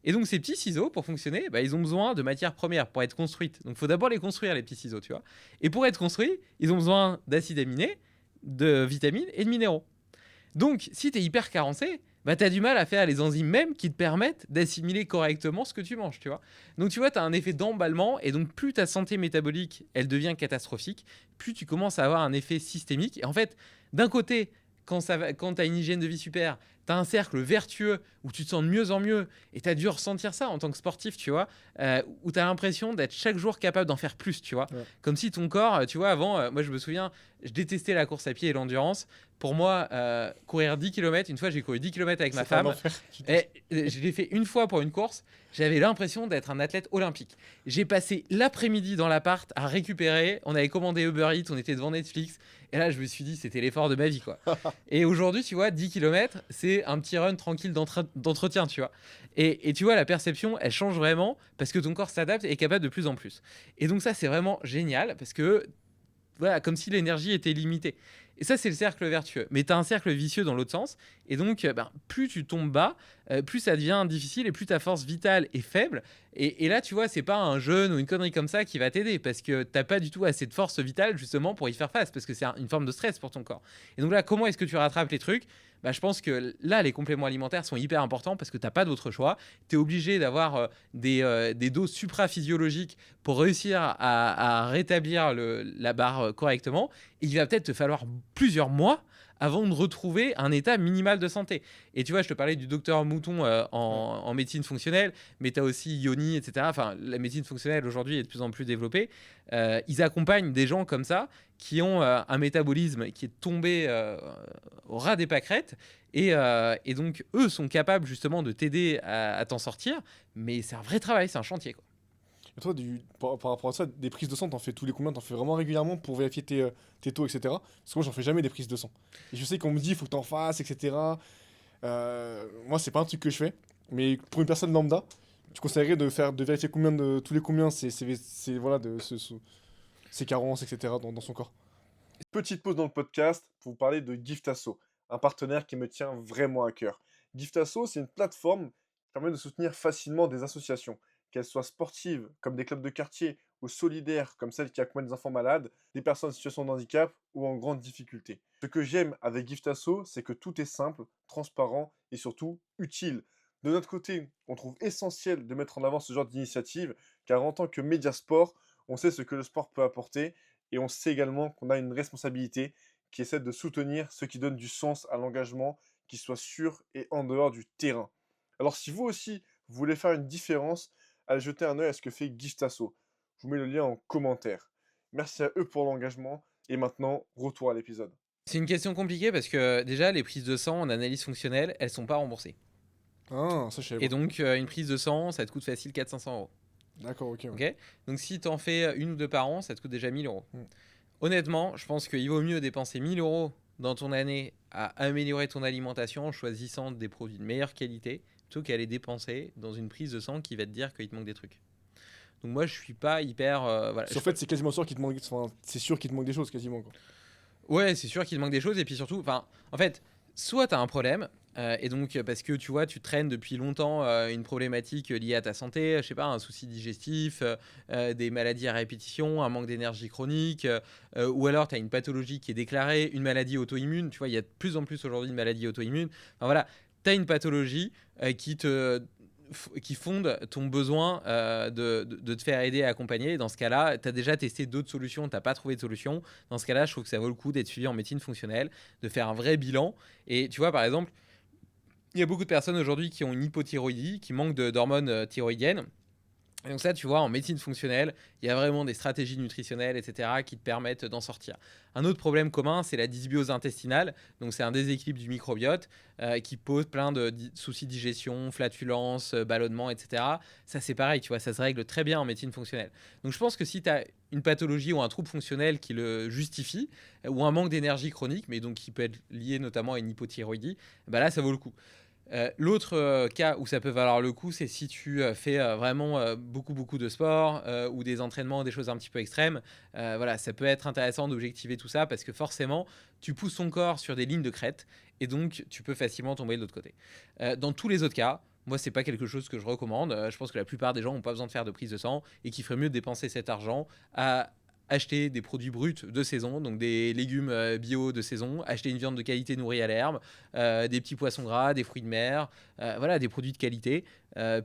[SPEAKER 1] Et donc, ces petits ciseaux, pour fonctionner, ils ont besoin de matières premières pour être construites. Donc, il faut d'abord les construire, les petits ciseaux, tu vois. Et pour être construits, ils ont besoin d'acides aminés, de vitamines et de minéraux. Donc, si tu es hyper carencé, tu as du mal à faire les enzymes mêmes qui te permettent d'assimiler correctement ce que tu manges, tu vois. Donc, tu vois, tu as un effet d'emballement, et donc plus ta santé métabolique, elle devient catastrophique, plus tu commences à avoir un effet systémique. Et en fait, d'un côté, quand tu as une hygiène de vie super, tu as un cercle vertueux où tu te sens de mieux en mieux, et tu as dû ressentir ça en tant que sportif, tu vois, où tu as l'impression d'être chaque jour capable d'en faire plus, tu vois.
[SPEAKER 3] Ouais.
[SPEAKER 1] Comme si ton corps, tu vois, avant, moi je me souviens, je détestais la course à pied et l'endurance. Pour moi, courir 10 km, une fois j'ai couru 10 km avec ma
[SPEAKER 3] C'était un
[SPEAKER 1] femme,
[SPEAKER 3] enfer.
[SPEAKER 1] et je l'ai fait une fois pour une course, j'avais l'impression d'être un athlète olympique. J'ai passé l'après-midi dans l'appart à récupérer, on avait commandé Uber Eats, on était devant Netflix, et là je me suis dit c'était l'effort de ma vie, quoi. Et aujourd'hui, tu vois, 10 km, c'est un petit run tranquille d'entretien, tu vois. Et tu vois, la perception, elle change vraiment parce que ton corps s'adapte et est capable de plus en plus. Et donc ça, c'est vraiment génial parce que, voilà, comme si l'énergie était limitée. Et ça, c'est le cercle vertueux. Mais tu as un cercle vicieux dans l'autre sens. Et donc, plus tu tombes bas, plus ça devient difficile et plus ta force vitale est faible. Et là, tu vois, c'est pas un jeûne ou une connerie comme ça qui va t'aider parce que t'as pas du tout assez de force vitale justement pour y faire face parce que c'est une forme de stress pour ton corps. Et donc là, comment est-ce que tu rattrapes les trucs? Je pense que là, les compléments alimentaires sont hyper importants parce que tu n'as pas d'autre choix. Tu es obligé d'avoir des doses supraphysiologiques pour réussir à rétablir la barre correctement. Et il va peut-être te falloir plusieurs mois avant de retrouver un état minimal de santé. Et tu vois, je te parlais du docteur Mouton en médecine fonctionnelle, mais tu as aussi Yoni, etc. Enfin, la médecine fonctionnelle aujourd'hui est de plus en plus développée. Ils accompagnent des gens comme ça qui ont un métabolisme qui est tombé au ras des pâquerettes. Et donc, eux sont capables justement de t'aider à t'en sortir. Mais c'est un vrai travail, c'est un chantier, quoi.
[SPEAKER 3] Et toi, par rapport à ça, des prises de sang, t'en fais tous les combien? T'en fais vraiment régulièrement pour vérifier tes taux, etc. Parce que moi, j'en fais jamais des prises de sang. Et je sais qu'on me dit, il faut que t'en fasses, etc. Moi, c'est pas un truc que je fais. Mais pour une personne lambda, tu conseillerais de vérifier tous les combien voilà, ses carences, etc. dans son corps.
[SPEAKER 2] Petite pause dans le podcast pour vous parler de Giftasso, un partenaire qui me tient vraiment à cœur. Giftasso, c'est une plateforme qui permet de soutenir facilement des associations, qu'elles soient sportives, comme des clubs de quartier, ou solidaires, comme celles qui accompagnent des enfants malades, des personnes en situation de handicap ou en grande difficulté. Ce que j'aime avec Giftasso, c'est que tout est simple, transparent et surtout utile. De notre côté, on trouve essentiel de mettre en avant ce genre d'initiative, car en tant que média sport, on sait ce que le sport peut apporter et on sait également qu'on a une responsabilité qui est celle de soutenir ceux qui donnent du sens à l'engagement, qui soit sur et en dehors du terrain. Alors si vous aussi, vous voulez faire une différence, allez jeter un œil à ce que fait Giftasso. Je vous mets le lien en commentaire. Merci à eux pour l'engagement. Et maintenant, retour à l'épisode.
[SPEAKER 1] C'est une question compliquée parce que déjà, les prises de sang en analyse fonctionnelle, elles sont pas remboursées.
[SPEAKER 3] Ah, ça, je savais
[SPEAKER 1] Et
[SPEAKER 3] pas.
[SPEAKER 1] donc, une prise de sang, ça te coûte facile 400-500 euros.
[SPEAKER 3] D'accord, ok. Ouais.
[SPEAKER 1] Ok. Donc, si tu en fais une ou deux par an, ça te coûte déjà 1000 euros.
[SPEAKER 3] Mm.
[SPEAKER 1] Honnêtement, je pense qu'il vaut mieux dépenser 1000 euros dans ton année à améliorer ton alimentation en choisissant des produits de meilleure qualité plutôt qu'à les dépenser dans une prise de sang qui va te dire qu'il te manque des trucs. Donc, moi, je suis pas hyper. Voilà,
[SPEAKER 3] Parce qu'en fait, c'est quasiment sûr qu'il te manque. Enfin, c'est sûr qu'il te manque des choses, quasiment, quoi.
[SPEAKER 1] Ouais, c'est sûr qu'il te manque des choses. Et puis surtout, en fait, soit tu as un problème, et donc parce que tu vois, tu traînes depuis longtemps une problématique liée à ta santé, je sais pas, un souci digestif, des maladies à répétition, un manque d'énergie chronique, ou alors tu as une pathologie qui est déclarée, une maladie auto-immune. Tu vois, il y a de plus en plus aujourd'hui de maladies auto-immunes. Enfin, voilà, tu as une pathologie qui fonde ton besoin de te faire aider et accompagner. Et dans ce cas-là, tu as déjà testé d'autres solutions, tu n'as pas trouvé de solution. Dans ce cas-là, je trouve que ça vaut le coup d'être suivi en médecine fonctionnelle, de faire un vrai bilan. Et tu vois, par exemple, il y a beaucoup de personnes aujourd'hui qui ont une hypothyroïdie, qui manquent d'hormones thyroïdiennes. Et donc ça, tu vois, en médecine fonctionnelle, il y a vraiment des stratégies nutritionnelles, etc., qui te permettent d'en sortir. Un autre problème commun, c'est la dysbiose intestinale. Donc c'est un déséquilibre du microbiote qui pose plein de soucis de digestion, flatulence, ballonnement, etc. Ça, c'est pareil, tu vois, ça se règle très bien en médecine fonctionnelle. Donc je pense que si tu as une pathologie ou un trouble fonctionnel qui le justifie, ou un manque d'énergie chronique, mais donc qui peut être lié notamment à une hypothyroïdie, là, ça vaut le coup. L'autre cas où ça peut valoir le coup, c'est si tu fais vraiment beaucoup de sport ou des entraînements, des choses un petit peu extrêmes. Voilà, ça peut être intéressant d'objectiver tout ça parce que forcément, tu pousses ton corps sur des lignes de crête et donc tu peux facilement tomber de l'autre côté. Dans tous les autres cas, moi, c'est pas quelque chose que je recommande. Je pense que la plupart des gens n'ont pas besoin de faire de prise de sang et qu'il ferait mieux de dépenser cet argent acheter des produits bruts de saison, donc des légumes bio de saison, acheter une viande de qualité nourrie à l'herbe, des petits poissons gras, des fruits de mer, voilà, des produits de qualité,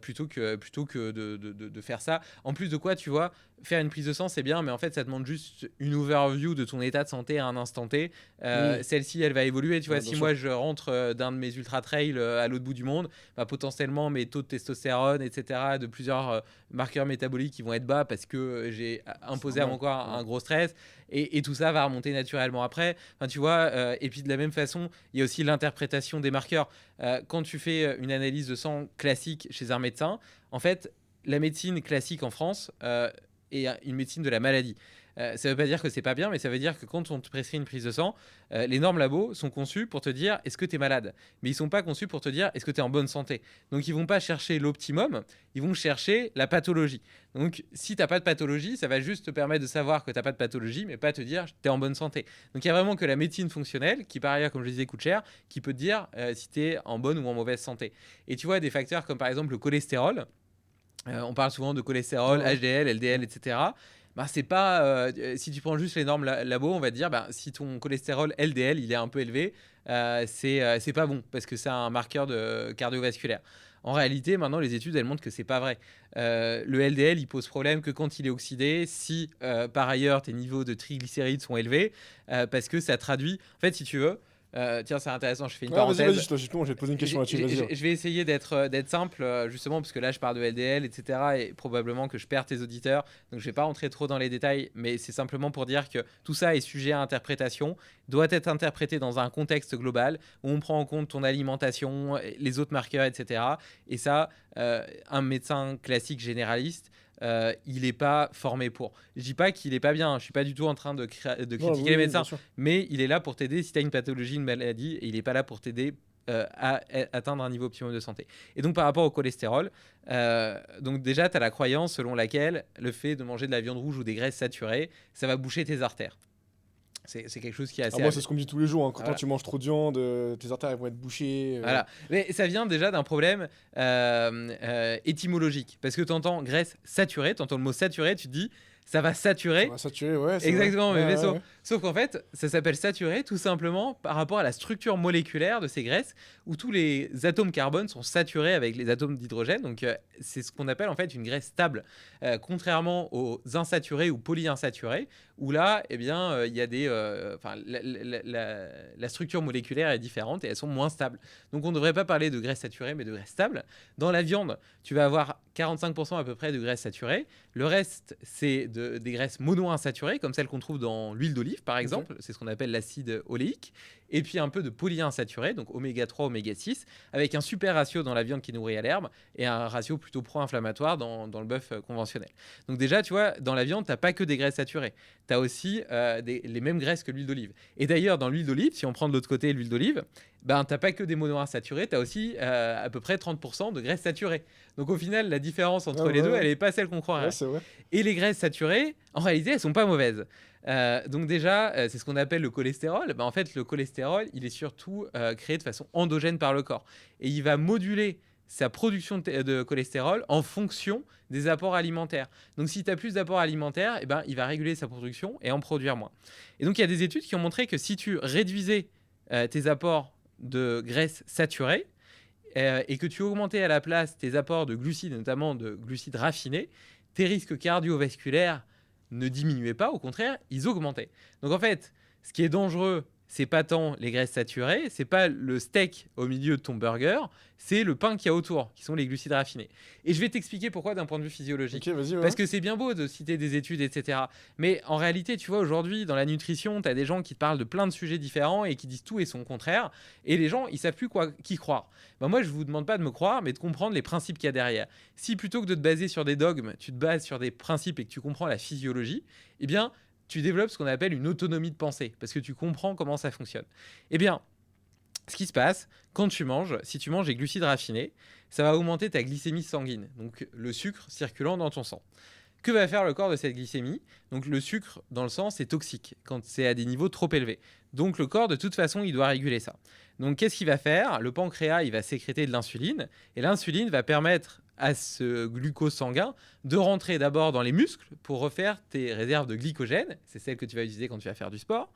[SPEAKER 1] plutôt que de faire ça. En plus de quoi, tu vois, faire une prise de sang, c'est bien, mais en fait, ça demande juste une overview de ton état de santé à un instant T.
[SPEAKER 3] Oui,
[SPEAKER 1] Celle-ci, elle va évoluer. Tu vois,
[SPEAKER 3] ouais, bien
[SPEAKER 1] si
[SPEAKER 3] sûr.
[SPEAKER 1] moi, je rentre d'un de mes ultra-trails à l'autre bout du monde, bah, potentiellement, mes taux de testostérone, etc., de plusieurs marqueurs métaboliques qui vont être bas parce que j'ai
[SPEAKER 3] C'est
[SPEAKER 1] imposé à mon
[SPEAKER 3] normal.
[SPEAKER 1] corps
[SPEAKER 3] Ouais.
[SPEAKER 1] un gros stress. Et tout ça va remonter naturellement après. Enfin, tu vois, et puis de la même façon, il y a aussi l'interprétation des marqueurs. Quand tu fais une analyse de sang classique chez un médecin, en fait, la médecine classique en France est une médecine de la maladie. Ça ne veut pas dire que c'est pas bien, mais ça veut dire que quand on te prescrit une prise de sang, les normes labo sont conçues pour te dire est-ce que tu es malade, mais ils sont pas conçus pour te dire est-ce que tu es en bonne santé. Donc ils vont pas chercher l'optimum, ils vont chercher la pathologie. Donc si tu n'as pas de pathologie, ça va juste te permettre de savoir que tu n'as pas de pathologie, mais pas te dire tu es en bonne santé. Donc il y a vraiment que la médecine fonctionnelle, qui par ailleurs, comme je disais, coûte cher, qui peut te dire si tu es en bonne ou en mauvaise santé. Et tu vois des facteurs comme par exemple le cholestérol. On parle souvent de
[SPEAKER 3] Ouais,
[SPEAKER 1] cholestérol,
[SPEAKER 3] ouais.
[SPEAKER 1] HDL, LDL,
[SPEAKER 3] Mm.
[SPEAKER 1] etc. Bah, c'est pas, si tu prends juste les normes labo, on va te dire bah, si ton cholestérol LDL il est un peu élevé, c'est pas bon parce que c'est un marqueur de cardiovasculaire. En réalité, maintenant, les études elles montrent que c'est pas vrai. Le LDL il pose problème que quand il est oxydé, si par ailleurs tes niveaux de triglycérides sont élevés, parce que ça traduit. En fait, si tu veux, tiens, c'est intéressant, je fais une
[SPEAKER 3] Ouais, vas-y,
[SPEAKER 1] parenthèse.
[SPEAKER 3] justement, je vais te poser une question là-dessus, vas-y. Ouais.
[SPEAKER 1] Je vais essayer d'être simple, justement, parce que là, je parle de LDL, etc. Et probablement que je perds tes auditeurs. Donc, je ne vais pas rentrer trop dans les détails, mais c'est simplement pour dire que tout ça est sujet à interprétation, doit être interprété dans un contexte global où on prend en compte ton alimentation, les autres marqueurs, etc. Et ça, un médecin classique généraliste, il n'est pas formé pour. Je dis pas qu'il est pas bien, je suis pas du tout en train de
[SPEAKER 3] Non,
[SPEAKER 1] critiquer
[SPEAKER 3] oui,
[SPEAKER 1] les
[SPEAKER 3] oui, bien
[SPEAKER 1] médecins,
[SPEAKER 3] sûr.
[SPEAKER 1] mais il est là pour t'aider si tu as une pathologie, une maladie, et il n'est pas là pour t'aider à atteindre un niveau optimum de santé. Et donc par rapport au cholestérol, donc déjà tu as la croyance selon laquelle le fait de manger de la viande rouge ou des graisses saturées, ça va boucher tes artères. C'est quelque chose qui est
[SPEAKER 3] Ah,
[SPEAKER 1] assez...
[SPEAKER 3] moi, c'est ce qu'on me dit tous les jours, hein. Quand
[SPEAKER 1] Voilà.
[SPEAKER 3] tu manges trop de viande, tes artères elles vont être bouchées.
[SPEAKER 1] Voilà. Mais ça vient déjà d'un problème étymologique. Parce que tu entends graisse saturée, tu entends le mot saturé, tu te dis ça va
[SPEAKER 3] Ça
[SPEAKER 1] saturer.
[SPEAKER 3] va saturer, ouais, c'est vrai.
[SPEAKER 1] Exactement,
[SPEAKER 3] Ouais,
[SPEAKER 1] mes
[SPEAKER 3] ouais,
[SPEAKER 1] vaisseaux.
[SPEAKER 3] ouais.
[SPEAKER 1] Sauf qu'en fait, ça s'appelle saturé tout simplement par rapport à la structure moléculaire de ces graisses, où tous les atomes carbone sont saturés avec les atomes d'hydrogène. Donc, c'est ce qu'on appelle en fait une graisse stable, contrairement aux insaturés ou polyinsaturés, où là, eh bien, il y a des, enfin, la structure moléculaire est différente et elles sont moins stables. Donc, on ne devrait pas parler de graisse saturée, mais de graisse stable. Dans la viande, tu vas avoir 45% à peu près de graisse saturée. Le reste, c'est des graisses monoinsaturées, comme celles qu'on trouve dans l'huile d'olive, par
[SPEAKER 3] Ok.
[SPEAKER 1] exemple. C'est ce qu'on appelle l'acide oléique. Et puis un peu de polyinsaturés, donc oméga 3, oméga 6, avec un super ratio dans la viande qui est nourrie à l'herbe et un ratio plutôt pro-inflammatoire dans le bœuf conventionnel. Donc déjà, tu vois, dans la viande, tu n'as pas que des graisses saturées. Tu as aussi les mêmes graisses que l'huile d'olive. Et d'ailleurs, dans l'huile d'olive, si on prend de l'autre côté l'huile d'olive, ben, tu n'as pas que des monoinsaturés, tu as aussi à peu près 30% de graisses saturées. Donc au final, la différence
[SPEAKER 3] Ah,
[SPEAKER 1] entre
[SPEAKER 3] ouais,
[SPEAKER 1] les deux, elle
[SPEAKER 3] ouais.
[SPEAKER 1] n'est pas celle qu'on
[SPEAKER 3] Ouais,
[SPEAKER 1] croirait.
[SPEAKER 3] c'est vrai.
[SPEAKER 1] Et les graisses saturées, en réalité, elles sont pas mauvaises. Donc déjà, c'est ce qu'on appelle le cholestérol. En fait, le cholestérol, il est surtout créé de façon endogène par le corps. Et il va moduler sa production de cholestérol en fonction des apports alimentaires. Donc si tu as plus d'apports alimentaires, eh ben, il va réguler sa production et en produire moins. Et donc il y a des études qui ont montré que si tu réduisais tes apports de graisses saturées, et que tu augmentais à la place tes apports de glucides, notamment de glucides raffinés, tes risques cardiovasculaires ne diminuaient pas, au contraire, ils augmentaient. Donc en fait, ce qui est dangereux, c'est pas tant les graisses saturées, c'est pas le steak au milieu de ton burger, c'est le pain qu'il y a autour, qui sont les glucides raffinés. Et je vais t'expliquer pourquoi d'un point de vue
[SPEAKER 3] Ok,
[SPEAKER 1] physiologique.
[SPEAKER 3] vas-y, ouais.
[SPEAKER 1] Parce que c'est bien beau de citer des études, etc. Mais en réalité, tu vois, aujourd'hui, dans la nutrition, tu as des gens qui te parlent de plein de sujets différents et qui disent tout et son contraire. Et les gens, ils savent plus qui croire. Ben moi, je vous demande pas de me croire, mais de comprendre les principes qu'il y a derrière. Si plutôt que de te baser sur des dogmes, tu te bases sur des principes et que tu comprends la physiologie, eh bien, tu développes ce qu'on appelle une autonomie de pensée, parce que tu comprends comment ça fonctionne. Eh bien, ce qui se passe quand tu manges, si tu manges des glucides raffinés, ça va augmenter ta glycémie sanguine, donc le sucre circulant dans ton sang. Que va faire le corps de cette glycémie? Donc le sucre dans le sang, c'est toxique quand c'est à des niveaux trop élevés. Donc le corps, de toute façon, il doit réguler ça. Donc qu'est-ce qu'il va faire? Le pancréas, il va sécréter de l'insuline, et l'insuline va permettre à ce glucose sanguin de rentrer d'abord dans les muscles pour refaire tes réserves de glycogène. C'est celles que tu vas utiliser quand tu vas faire du sport.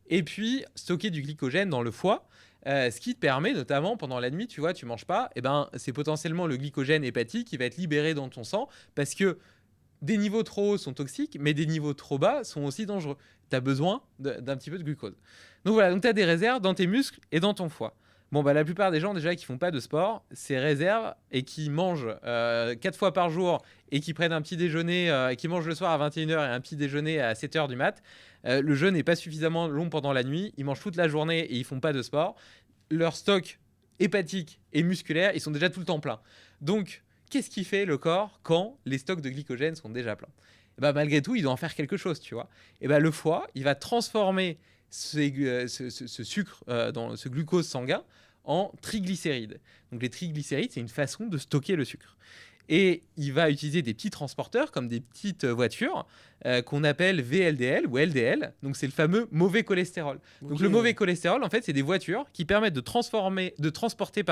[SPEAKER 1] Et puis, stocker du glycogène dans le foie, ce qui te permet, notamment pendant la nuit, tu vois, tu manges pas, et ben, c'est potentiellement le glycogène hépatique qui va être libéré dans ton sang parce que des niveaux trop hauts sont toxiques, mais des niveaux trop bas sont aussi dangereux. Tu as besoin d'un petit peu de glucose. Donc voilà, donc tu as des réserves dans tes muscles et dans ton foie. Bon, bah, la plupart des gens déjà qui font pas de sport, ces réserves et qui mangent 4 fois par jour et qui prennent un petit déjeuner, qui mangent le soir à 21h et un petit déjeuner à 7h du mat, le jeûne n'est pas suffisamment long pendant la nuit, ils mangent toute la journée et ils font pas de sport. Leur stock hépatique et musculaire, ils sont déjà tout le temps pleins. Donc, qu'est-ce qui fait le corps quand les stocks de glycogène sont déjà pleins ? Et bah, malgré tout, il doit en faire quelque chose, tu vois. Et bah, le foie, il va transformer ce sucre, dans ce glucose sanguin, en triglycérides. Donc les triglycérides, c'est une façon de stocker le sucre. Et il va utiliser des petits transporteurs, comme des petites voitures, qu'on appelle VLDL ou LDL. Donc c'est le fameux mauvais cholestérol. Donc
[SPEAKER 3] Ok.
[SPEAKER 1] le mauvais cholestérol, en fait, c'est des voitures qui permettent de transporter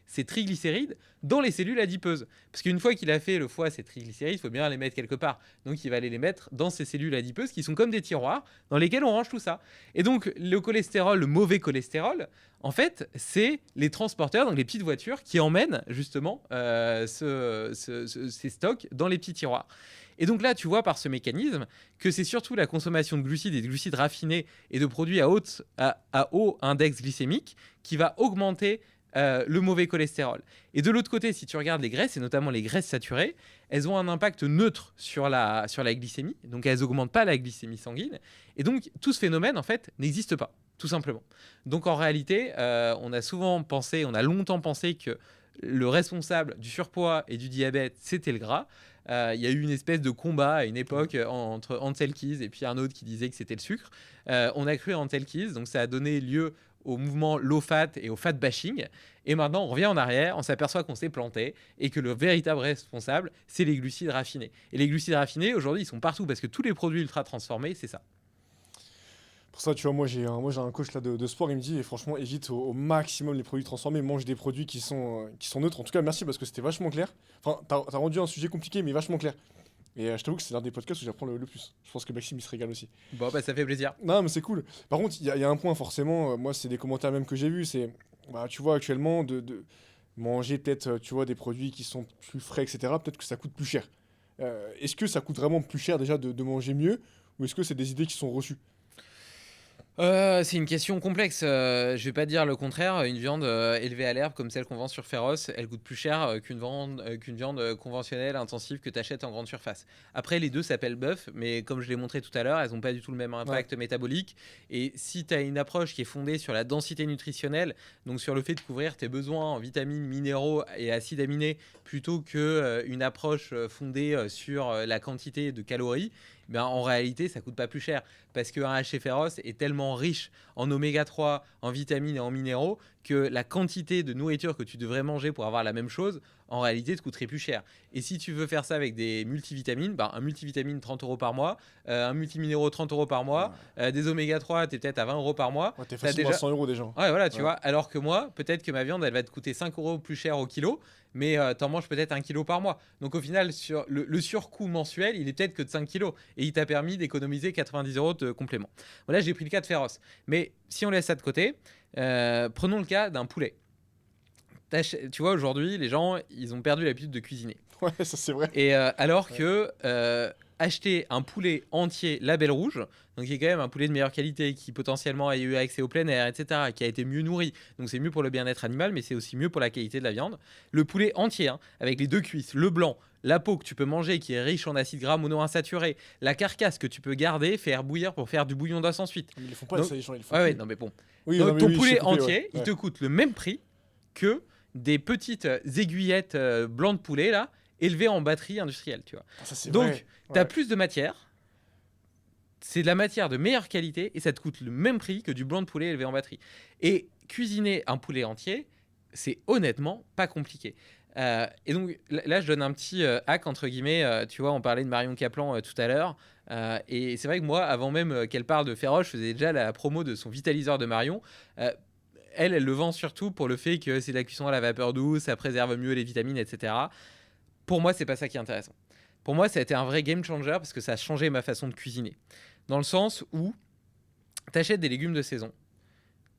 [SPEAKER 1] ces triglycérides dans les cellules adipeuses. Parce qu'une fois qu'il a fait le foie ces triglycérides, il faut bien les mettre quelque part. Donc il va aller les mettre dans ces cellules adipeuses qui sont comme des tiroirs dans lesquels on range tout ça. Et donc le cholestérol, le mauvais cholestérol, en fait, c'est les transporteurs, donc les petites voitures qui emmènent justement ces stocks dans les petits tiroirs. Et donc là, tu vois par ce mécanisme que c'est surtout la consommation de glucides et de glucides raffinés et de produits à haut index glycémique qui va augmenter le mauvais cholestérol. Et de l'autre côté, si tu regardes les graisses, et notamment les graisses saturées, elles ont un impact neutre sur la glycémie, donc elles n'augmentent pas la glycémie sanguine. Et donc tout ce phénomène, en fait, n'existe pas, tout simplement. Donc en réalité, on a longtemps pensé que le responsable du surpoids et du diabète, c'était le gras. Il y a eu une espèce de combat à une époque entre Ansel Keys et puis un autre qui disait que c'était le sucre. On a cru à Ansel Keys, donc ça a donné lieu au mouvement low fat et au fat bashing. Et maintenant, on revient en arrière, on s'aperçoit qu'on s'est planté et que le véritable responsable, c'est les glucides raffinés. Et les glucides raffinés, aujourd'hui, ils sont partout parce que tous les produits ultra transformés, c'est ça.
[SPEAKER 3] Pour ça, tu vois, moi j'ai un coach là de sport, il me dit, et franchement, évite au maximum les produits transformés, mange des produits qui sont neutres. En tout cas, merci parce que c'était vachement clair. Enfin, t'as rendu un sujet compliqué, mais vachement clair. Et je t'avoue que c'est l'un des podcasts où j'apprends le plus. Je pense que Maxime, il se régale aussi.
[SPEAKER 1] Bon, bah ça fait plaisir.
[SPEAKER 3] Non, mais c'est cool. Par contre, il y a un point, forcément, moi, c'est des commentaires même que j'ai vus, c'est, bah, tu vois, actuellement, de manger peut-être, tu vois, des produits qui sont plus frais, etc., peut-être que ça coûte plus cher. Est-ce que ça coûte vraiment plus cher déjà de manger mieux, ou est-ce que c'est des idées qui sont reçues?
[SPEAKER 1] C'est une question complexe. Je vais pas dire le contraire. Une viande élevée à l'herbe comme celle qu'on vend sur Féroce, elle coûte plus cher qu'une viande conventionnelle intensive que tu achètes en grande surface. Après, les deux s'appellent bœuf, mais comme je l'ai montré tout à l'heure, elles n'ont pas du tout le même impact métabolique. Et si tu as une approche qui est fondée sur la densité nutritionnelle, donc sur le fait de couvrir tes besoins en vitamines, minéraux et acides aminés, plutôt qu'une approche fondée sur la quantité de calories, ben, en réalité, ça coûte pas plus cher parce qu'un haché féroce est tellement riche en oméga 3, en vitamines et en minéraux que la quantité de nourriture que tu devrais manger pour avoir la même chose, en réalité, te coûterait plus cher. Et si tu veux faire ça avec des multivitamines, ben, un multivitamine 30 € par mois, un multiminéraux 30 € par mois, des oméga 3, tu es peut-être à 20 € par mois.
[SPEAKER 3] Ouais, t'es facilement à 100 € déjà.
[SPEAKER 1] Ouais, voilà, tu
[SPEAKER 3] Ouais.
[SPEAKER 1] vois. Alors que moi, peut-être que ma viande, elle va te coûter 5 € plus cher au kilo, mais t'en manges peut-être 1 kilo par mois. Donc au final, sur le surcoût mensuel, il est peut-être que de 5 kilos. Et il t'a permis d'économiser 90 € de complément. Voilà, j'ai pris le cas de féroce. Mais si on laisse ça de côté, prenons le cas d'un poulet. Tu vois, aujourd'hui, les gens, ils ont perdu l'habitude de cuisiner.
[SPEAKER 3] Ouais, ça c'est vrai.
[SPEAKER 1] Et alors que acheter un poulet entier label rouge, donc qui est quand même un poulet de meilleure qualité, qui potentiellement a eu accès au plein air, etc., qui a été mieux nourri, donc c'est mieux pour le bien-être animal, mais c'est aussi mieux pour la qualité de la viande. Le poulet entier, hein, avec les deux cuisses, le blanc, la peau que tu peux manger, qui est riche en acides gras monoinsaturés, la carcasse que tu peux garder, faire bouillir pour faire du bouillon d'os ensuite.
[SPEAKER 3] Mais ils le font pas,
[SPEAKER 1] Donc-
[SPEAKER 3] ça, ils le font
[SPEAKER 1] Ouais,
[SPEAKER 3] plus.
[SPEAKER 1] non mais bon.
[SPEAKER 3] Oui,
[SPEAKER 1] Donc,
[SPEAKER 3] non, mais
[SPEAKER 1] ton
[SPEAKER 3] oui, je
[SPEAKER 1] poulet
[SPEAKER 3] sais couper,
[SPEAKER 1] entier,
[SPEAKER 3] ouais.
[SPEAKER 1] il te coûte le même prix que des petites aiguillettes blancs de poulet là, élevées en batterie industrielle, tu vois.
[SPEAKER 3] Ah, ça, c'est
[SPEAKER 1] Donc,
[SPEAKER 3] vrai.
[SPEAKER 1] tu as
[SPEAKER 3] Ouais.
[SPEAKER 1] plus de matière, c'est de la matière de meilleure qualité et ça te coûte le même prix que du blanc de poulet élevé en batterie. Et cuisiner un poulet entier, c'est honnêtement pas compliqué. Et donc là, je donne un petit hack entre guillemets. Tu vois, on parlait de Marion Caplan tout à l'heure. Et c'est vrai que moi, avant même qu'elle parle de Féroce, je faisais déjà la promo de son vitaliseur de Marion. Elle le vend surtout pour le fait que c'est de la cuisson à la vapeur douce, ça préserve mieux les vitamines, etc. Pour moi, c'est pas ça qui est intéressant. Pour moi, ça a été un vrai game changer parce que ça a changé ma façon de cuisiner. Dans le sens où tu achètes des légumes de saison,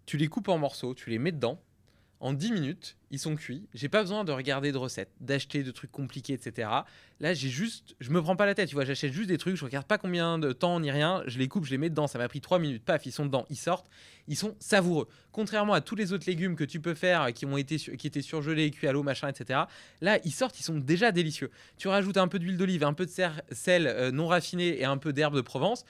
[SPEAKER 1] tu les coupes en morceaux, tu les mets dedans. En 10 minutes, ils sont cuits. J'ai pas besoin de regarder de recettes, d'acheter de trucs compliqués, etc. Là, je me prends pas la tête, tu vois. J'achète juste des trucs, je regarde pas combien de temps ni rien. Je les coupe, je les mets dedans. Ça m'a pris 3 minutes. Paf, ils sont dedans, ils sortent. Ils sont savoureux. Contrairement à tous les autres légumes que tu peux faire qui étaient surgelés, cuits à l'eau, machin, etc. Là, ils sortent, ils sont déjà délicieux. Tu rajoutes un peu d'huile d'olive, un peu de sel non raffiné et un peu d'herbe de Provence.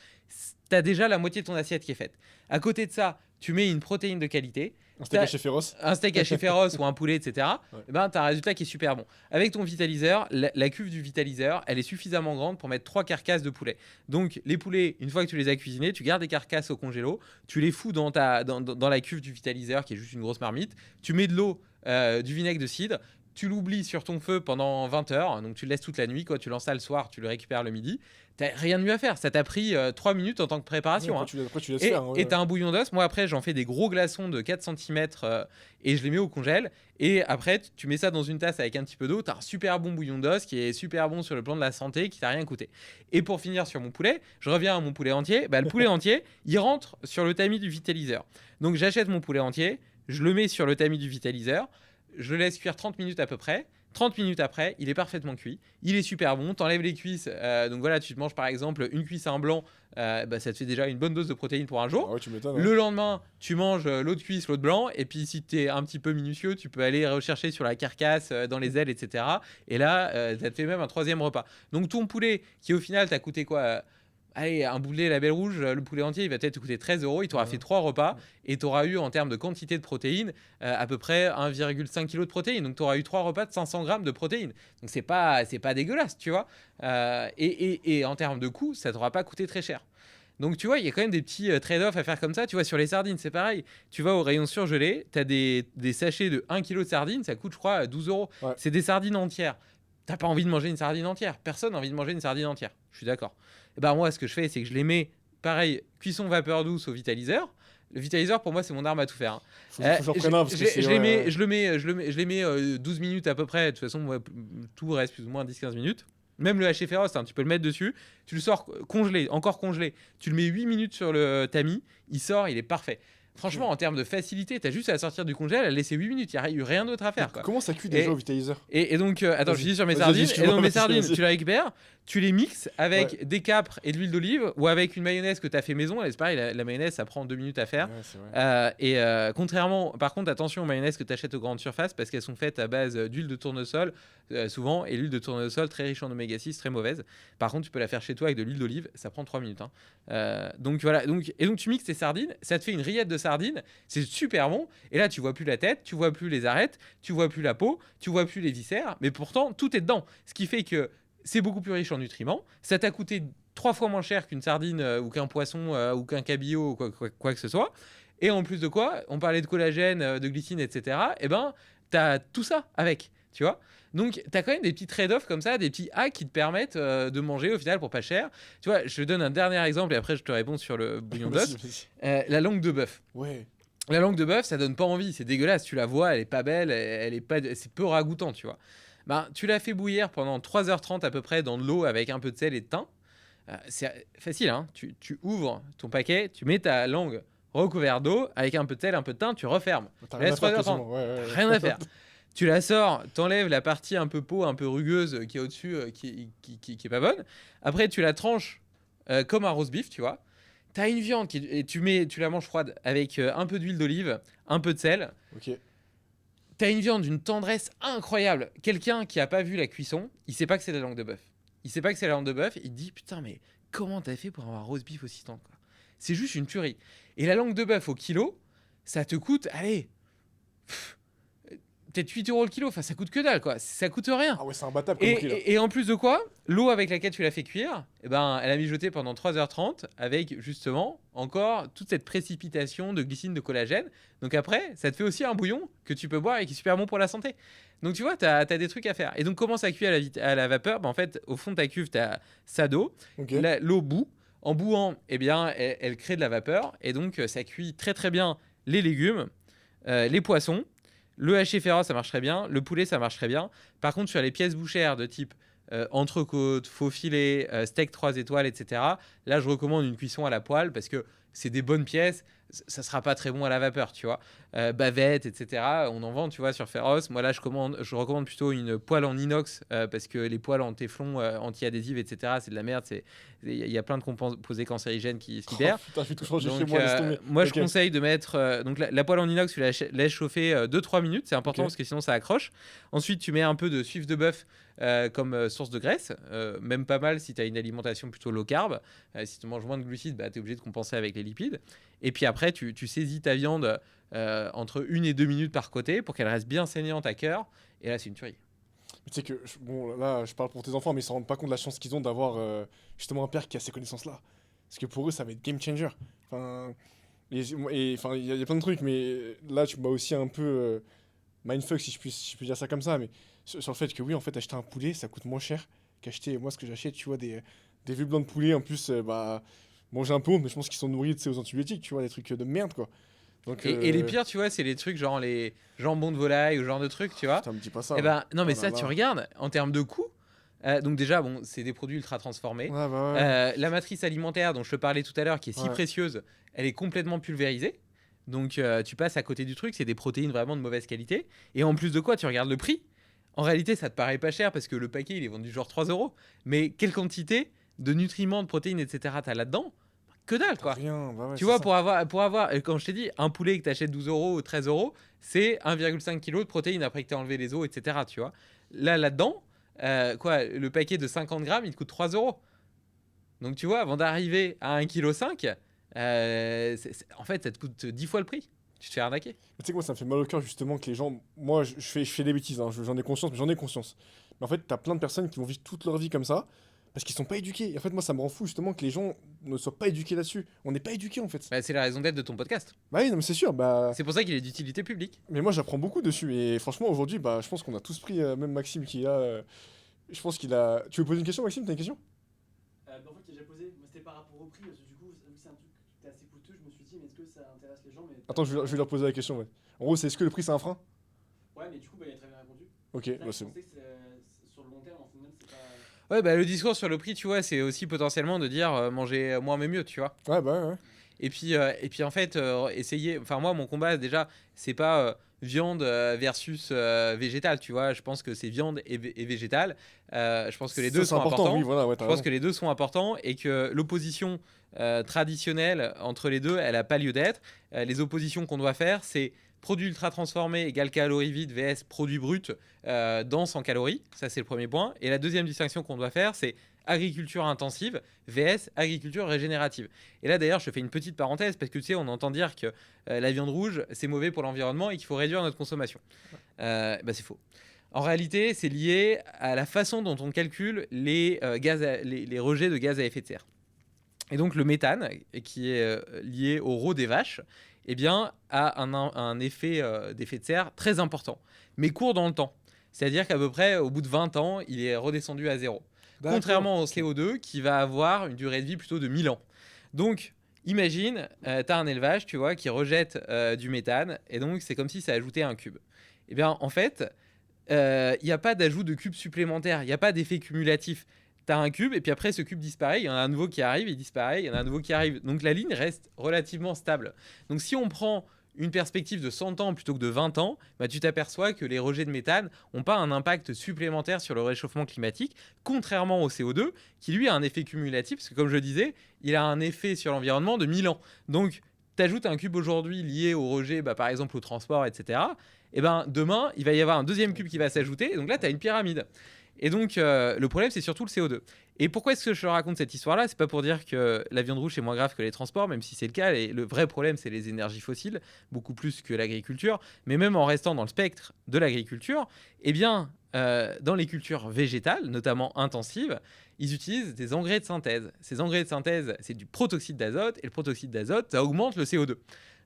[SPEAKER 1] T'as déjà la moitié de ton assiette qui est faite. À côté de ça, tu mets une protéine de qualité.
[SPEAKER 3] Un steak haché féroce.
[SPEAKER 1] Un steak haché féroce ou un poulet, etc.
[SPEAKER 3] Ouais.
[SPEAKER 1] Et ben, tu as un résultat qui est super bon. Avec ton vitaliseur, la cuve du vitaliseur, elle est suffisamment grande pour mettre 3 carcasses de poulet. Donc, les poulets, une fois que tu les as cuisinés, tu gardes les carcasses au congélo, tu les fous dans la cuve du vitaliseur, qui est juste une grosse marmite. Tu mets de l'eau, du vinaigre de cidre. Tu l'oublies sur ton feu pendant 20 heures, donc tu le laisses toute la nuit. Quand tu lances ça le soir, tu le récupères le midi. T'as rien de mieux à faire. Ça t'a pris 3 minutes en tant que préparation.
[SPEAKER 3] Ouais, après, tu laisses faire.
[SPEAKER 1] Et t'as un bouillon d'os. Moi, après, j'en fais des gros glaçons de 4 cm et je les mets au congèle. Et après, tu mets ça dans une tasse avec un petit peu d'eau. T'as un super bon bouillon d'os qui est super bon sur le plan de la santé, qui t'a rien coûté. Et pour finir sur mon poulet, je reviens à mon poulet entier. Bah, le poulet entier, il rentre sur le tamis du vitaliseur. Donc, j'achète mon poulet entier, je le mets sur le tamis du vitaliseur, je le laisse cuire 30 minutes à peu près. 30 minutes après, il est parfaitement cuit. Il est super bon. T'enlèves les cuisses. Donc voilà, tu te manges par exemple une cuisse à un blanc. Ça te fait déjà une bonne dose de protéines pour un jour.
[SPEAKER 3] Ah ouais, tu m'étonnes, ouais.
[SPEAKER 1] Le lendemain, tu manges l'autre cuisse, l'autre blanc. Et puis si tu es un petit peu minutieux, tu peux aller rechercher sur la carcasse, dans les ailes, etc. Et là, ça te fait même un 3e repas. Donc ton poulet, qui au final t'a coûté quoi allez, un boulet label rouge, le poulet entier, il va peut-être te coûter 13 €. Il t'aura fait 3 repas et tu auras eu, en termes de quantité de protéines, à peu près 1,5 kg de protéines. Donc, tu auras eu 3 repas de 500 grammes de protéines. Donc, c'est pas dégueulasse, tu vois. Et en termes de coût, ça t'aura pas coûté très cher. Donc, tu vois, il y a quand même des petits trade-offs à faire comme ça. Tu vois, sur les sardines, c'est pareil. Tu vas au rayon surgelé, tu as des sachets de 1 kg de sardines, ça coûte, je crois, 12 €.
[SPEAKER 3] Ouais.
[SPEAKER 1] C'est des sardines entières. T'as pas envie de manger une sardine entière. Personne n'a envie de manger une sardine entière. Je suis d'accord. Et ben moi, ce que je fais, c'est que je les mets, pareil, cuisson vapeur douce au vitaliseur. Le vitaliseur, pour moi, c'est mon arme à tout faire.
[SPEAKER 3] Faut que j'en prenne un parce que c'est.
[SPEAKER 1] Je les mets 12 minutes à peu près. De toute façon, moi, tout reste plus ou moins 10-15 minutes. Même le haché féroce, hein, tu peux le mettre dessus. Tu le sors congelé, encore congelé. Tu le mets 8 minutes sur le tamis. Il sort, il est parfait. Franchement, en termes de facilité, t'as juste à sortir du congèle, à laisser 8 minutes. Il n'y a eu rien d'autre à faire. Quoi.
[SPEAKER 3] Comment ça cuit déjà au vitaliseur?
[SPEAKER 1] Et donc, attends, je dis sur mes
[SPEAKER 3] Vas-y,
[SPEAKER 1] sardines.
[SPEAKER 3] excuse-moi,
[SPEAKER 1] Et donc, mes
[SPEAKER 3] vas-y,
[SPEAKER 1] sardines,
[SPEAKER 3] vas-y.
[SPEAKER 1] tu les récupères, tu les mixes avec des capres et de l'huile d'olive ou avec une mayonnaise que tu as fait maison. C'est pareil, la mayonnaise, ça prend 2 minutes à faire.
[SPEAKER 3] Ouais, c'est vrai.
[SPEAKER 1] Contrairement, par contre, attention aux mayonnaises que tu achètes aux grandes surfaces parce qu'elles sont faites à base d'huile de tournesol, souvent, et l'huile de tournesol très riche en oméga 6, très mauvaise. Par contre, tu peux la faire chez toi avec de l'huile d'olive, ça prend 3 minutes. Donc voilà, donc tu mixes tes sardines, ça te fait une rillette de sardines, c'est super bon. Et là, tu vois plus la tête, tu vois plus les arêtes, tu vois plus la peau, tu vois plus les viscères, mais pourtant, tout est dedans. Ce qui fait que c'est beaucoup plus riche en nutriments. Ça t'a coûté 3 fois moins cher qu'une sardine ou qu'un poisson ou qu'un cabillaud ou quoi que ce soit. Et en plus de quoi, on parlait de collagène, de glycine, etc. Et ben, t'as tout ça avec, tu vois. Donc, t'as quand même des petits trade-offs comme ça, des petits hacks qui te permettent de manger au final pour pas cher. Tu vois, je te donne un dernier exemple et après je te réponds sur le bouillon d'os. La langue de bœuf.
[SPEAKER 3] Ouais.
[SPEAKER 1] La langue de bœuf, ça donne pas envie, c'est dégueulasse. Tu la vois, elle est pas belle, c'est peu ragoûtant, tu vois. Ben, tu la fais bouillir pendant 3h30 à peu près dans de l'eau avec un peu de sel et de thym. C'est facile, hein. Tu ouvres ton paquet, tu mets ta langue recouverte d'eau avec un peu de sel, un peu de thym, tu refermes.
[SPEAKER 3] T'as rien à
[SPEAKER 1] Laisse
[SPEAKER 3] faire
[SPEAKER 1] 3h30.
[SPEAKER 3] quasiment. Ouais.
[SPEAKER 1] Rien à faire. Tu la sors, t'enlèves la partie un peu peau, un peu rugueuse qui est au-dessus, qui est pas bonne. Après, tu la tranches comme un roast beef, tu vois. T'as une viande et tu la manges froide avec un peu d'huile d'olive, un peu de sel.
[SPEAKER 3] Ok.
[SPEAKER 1] T'as une viande d'une tendresse incroyable. Quelqu'un qui a pas vu la cuisson, il sait pas que c'est la langue de bœuf. Il sait pas que c'est la langue de bœuf. Il dit putain mais comment t'as fait pour avoir un roast beef aussi tant quoi. C'est juste une tuerie. Et la langue de bœuf au kilo, ça te coûte allez. Peut-être 8 € le kilo, enfin ça coûte que dalle quoi, ça coûte rien.
[SPEAKER 3] Ah ouais, c'est imbattable comme prix là.
[SPEAKER 1] Et en plus de quoi, l'eau avec laquelle tu l'as fait cuire, eh ben, elle a mijoté pendant 3h30 avec justement encore toute cette précipitation de glycine, de collagène. Donc après, ça te fait aussi un bouillon que tu peux boire et qui est super bon pour la santé. Donc tu vois, tu as des trucs à faire. Et donc comment ça cuit à la vapeur? En fait, au fond de ta cuve, tu as ça d'eau,
[SPEAKER 3] Ok.
[SPEAKER 1] l'eau bout. En bouant, eh bien, elle crée de la vapeur et donc ça cuit très très bien les légumes, les poissons, Le haché féroce, ça marche très bien. Le poulet, ça marche très bien. Par contre, sur les pièces bouchères de type entrecôte, faux filet, steak 3 étoiles, etc., là, je recommande une cuisson à la poêle parce que c'est des bonnes pièces. Ça sera pas très bon à la vapeur, tu vois. Bavette, etc. On en vend, tu vois, sur Féroce. Moi, là, je recommande plutôt une poêle en inox parce que les poêles en téflon anti-adhésive, etc., c'est de la merde. Il y a plein de composés cancérigènes qui se libèrent.
[SPEAKER 3] Putain, je vais tout changer chez
[SPEAKER 1] Donc,
[SPEAKER 3] moi, laisse tomber.
[SPEAKER 1] moi, je
[SPEAKER 3] Ok.
[SPEAKER 1] conseille de mettre donc la poêle en inox, tu la laisses chauffer 2-3 minutes. C'est important
[SPEAKER 3] Ok.
[SPEAKER 1] parce que sinon, ça accroche. Ensuite, tu mets un peu de suif de bœuf comme source de graisse. Même pas mal si tu as une alimentation plutôt low carb. Si tu manges moins de glucides, bah, tu es obligé de compenser avec les lipides. Et puis après, tu saisis ta viande entre 1 et 2 minutes par côté pour qu'elle reste bien saignante à cœur. Et là, c'est une tuerie.
[SPEAKER 3] Mais tu sais que, bon, là, je parle pour tes enfants, mais ils se rendent pas compte de la chance qu'ils ont d'avoir justement un père qui a ces connaissances-là. Parce que pour eux, ça va être game changer. Enfin, enfin, il y a plein de trucs, mais là, tu m'as aussi un peu mindfuck, si je puis dire ça comme ça, mais sur le fait que oui, en fait, acheter un poulet, ça coûte moins cher qu'acheter, moi, ce que j'achète, tu vois, des vieux blancs de poulet, en plus, bah, bon, j'ai un peu honte, mais je pense qu'ils sont nourris, tu sais, aux antibiotiques, tu vois, des trucs de merde, quoi. Donc,
[SPEAKER 1] Et les pires, tu vois, c'est les trucs genre les jambons de volaille ou ce genre de trucs, tu vois.
[SPEAKER 3] putain, me dis pas ça.
[SPEAKER 1] Et ben, non, mais
[SPEAKER 3] Oh là
[SPEAKER 1] ça, tu
[SPEAKER 3] là.
[SPEAKER 1] regardes, en termes de coût, donc déjà, bon, c'est des produits ultra transformés.
[SPEAKER 3] Ouais, bah ouais.
[SPEAKER 1] La matrice alimentaire dont je te parlais tout à l'heure, qui est si
[SPEAKER 3] Ouais.
[SPEAKER 1] précieuse, elle est complètement pulvérisée. Donc, tu passes à côté du truc, c'est des protéines vraiment de mauvaise qualité. Et en plus de quoi, tu regardes le prix. En réalité, ça te paraît pas cher parce que le paquet, il est vendu genre 3 euros. Mais quelle quantité de nutriments, de protéines, etc., t'as là-dedans? Que dalle,
[SPEAKER 3] T'as
[SPEAKER 1] quoi.
[SPEAKER 3] rien, bah ouais,
[SPEAKER 1] Tu
[SPEAKER 3] c'est
[SPEAKER 1] vois,
[SPEAKER 3] ça.
[SPEAKER 1] pour avoir, quand je t'ai dit, un poulet que t'achètes 12 euros ou 13 euros, c'est 1,5 kg de protéines après que t'aies enlevé les os, etc. Tu vois. Là-dedans, quoi, le paquet de 50 grammes, il te coûte 3 euros. Donc, tu vois, avant d'arriver à 1,5 kg, en fait, ça te coûte 10 fois le prix. Tu te fais arnaquer.
[SPEAKER 3] Mais tu sais que moi, ça me fait mal au cœur justement que les gens. Moi, je fais des bêtises, hein, j'en ai conscience, mais j'en ai conscience. Mais en fait, t'as plein de personnes qui vont vivre toute leur vie comme ça parce qu'ils sont pas éduqués. Et en fait, moi, ça me rend fou justement que les gens ne soient pas éduqués là-dessus. On n'est pas éduqués en fait.
[SPEAKER 1] Bah, c'est la raison d'être de ton podcast.
[SPEAKER 3] Bah oui, non, mais c'est sûr. Bah.
[SPEAKER 1] C'est pour ça qu'il est d'utilité publique.
[SPEAKER 3] Mais moi, j'apprends beaucoup dessus. Et franchement, aujourd'hui, bah, je pense qu'on a tous pris, même Maxime qui est là. Je pense qu'il a. Tu veux poser une question, Maxime? T'as une question?
[SPEAKER 4] Bah, en fait, j'ai déjà posé, moi c'était par rapport au prix, parce que du coup, vu que c'est un truc qui est assez coûteux, je me suis dit, mais est-ce que ça intéresse les gens mais
[SPEAKER 3] Attends, je vais leur poser la question, ouais. En gros, c'est est-ce que le prix c'est un frein?
[SPEAKER 4] Ouais, mais du coup, bah, il a très bien répondu.
[SPEAKER 3] Ok,
[SPEAKER 4] C'est vrai
[SPEAKER 3] bah
[SPEAKER 4] que
[SPEAKER 3] c'est
[SPEAKER 4] je
[SPEAKER 3] bon.
[SPEAKER 4] pensais que sur le long terme, en final, c'est pas.
[SPEAKER 1] Ouais, bah, le discours sur le prix, tu vois, c'est aussi potentiellement de dire manger moins mais mieux, tu vois.
[SPEAKER 3] Ouais, bah ouais.
[SPEAKER 1] Et puis en fait, essayer. Enfin, moi, mon combat, déjà, c'est pas viande versus végétal, tu vois. Je pense que c'est viande et végétal. Je pense que les deux
[SPEAKER 3] Ça, c'est
[SPEAKER 1] sont
[SPEAKER 3] important,
[SPEAKER 1] importants.
[SPEAKER 3] oui, voilà, ouais,
[SPEAKER 1] Je
[SPEAKER 3] t'as
[SPEAKER 1] pense
[SPEAKER 3] raison.
[SPEAKER 1] que les deux sont importants et que l'opposition traditionnelle entre les deux, elle a pas lieu d'être. Les oppositions qu'on doit faire, c'est produits ultra transformés égale calories vides vs produits bruts denses en calories. Ça, c'est le premier point. Et la deuxième distinction qu'on doit faire, c'est agriculture intensive vs agriculture régénérative. Et là, d'ailleurs, je fais une petite parenthèse parce que tu sais, on entend dire que la viande rouge, c'est mauvais pour l'environnement et qu'il faut réduire notre consommation. Bah, c'est faux. En réalité, c'est lié à la façon dont on calcule les rejets de gaz à effet de serre. Et donc, le méthane, qui est lié au rot des vaches, eh bien, a un effet d'effet de serre très important, mais court dans le temps. C'est-à-dire qu'à peu près, au bout de 20 ans, il est redescendu à zéro.
[SPEAKER 3] D'accord.
[SPEAKER 1] Contrairement au
[SPEAKER 3] Ok.
[SPEAKER 1] CO2 qui va avoir une durée de vie plutôt de 1000 ans. Donc, imagine, tu as un élevage, tu vois, qui rejette du méthane, et donc c'est comme si ça ajoutait un cube. Eh bien, en fait, il n'y a pas d'ajout de cube supplémentaire, il n'y a pas d'effet cumulatif. Tu as un cube, et puis après, ce cube disparaît, il y en a un nouveau qui arrive, il disparaît, il y en a un nouveau qui arrive. Donc, la ligne reste relativement stable. Donc, si on prend une perspective de 100 ans plutôt que de 20 ans, bah, tu t'aperçois que les rejets de méthane n'ont pas un impact supplémentaire sur le réchauffement climatique, contrairement au CO2, qui lui a un effet cumulatif, parce que comme je le disais, il a un effet sur l'environnement de 1000 ans. Donc, tu ajoutes un cube aujourd'hui lié au rejet, bah, par exemple au transport, etc. Et ben demain, il va y avoir un deuxième cube qui va s'ajouter, et donc là, tu as une pyramide. Et donc, le problème, c'est surtout le CO2. Et pourquoi est-ce que je te raconte cette histoire-là? C'est pas pour dire que la viande rouge est moins grave que les transports, même si c'est le cas. Et le vrai problème, c'est les énergies fossiles, beaucoup plus que l'agriculture. Mais même en restant dans le spectre de l'agriculture, eh bien, dans les cultures végétales, notamment intensives, ils utilisent des engrais de synthèse. Ces engrais de synthèse, c'est du protoxyde d'azote, et le protoxyde d'azote, ça augmente le CO2.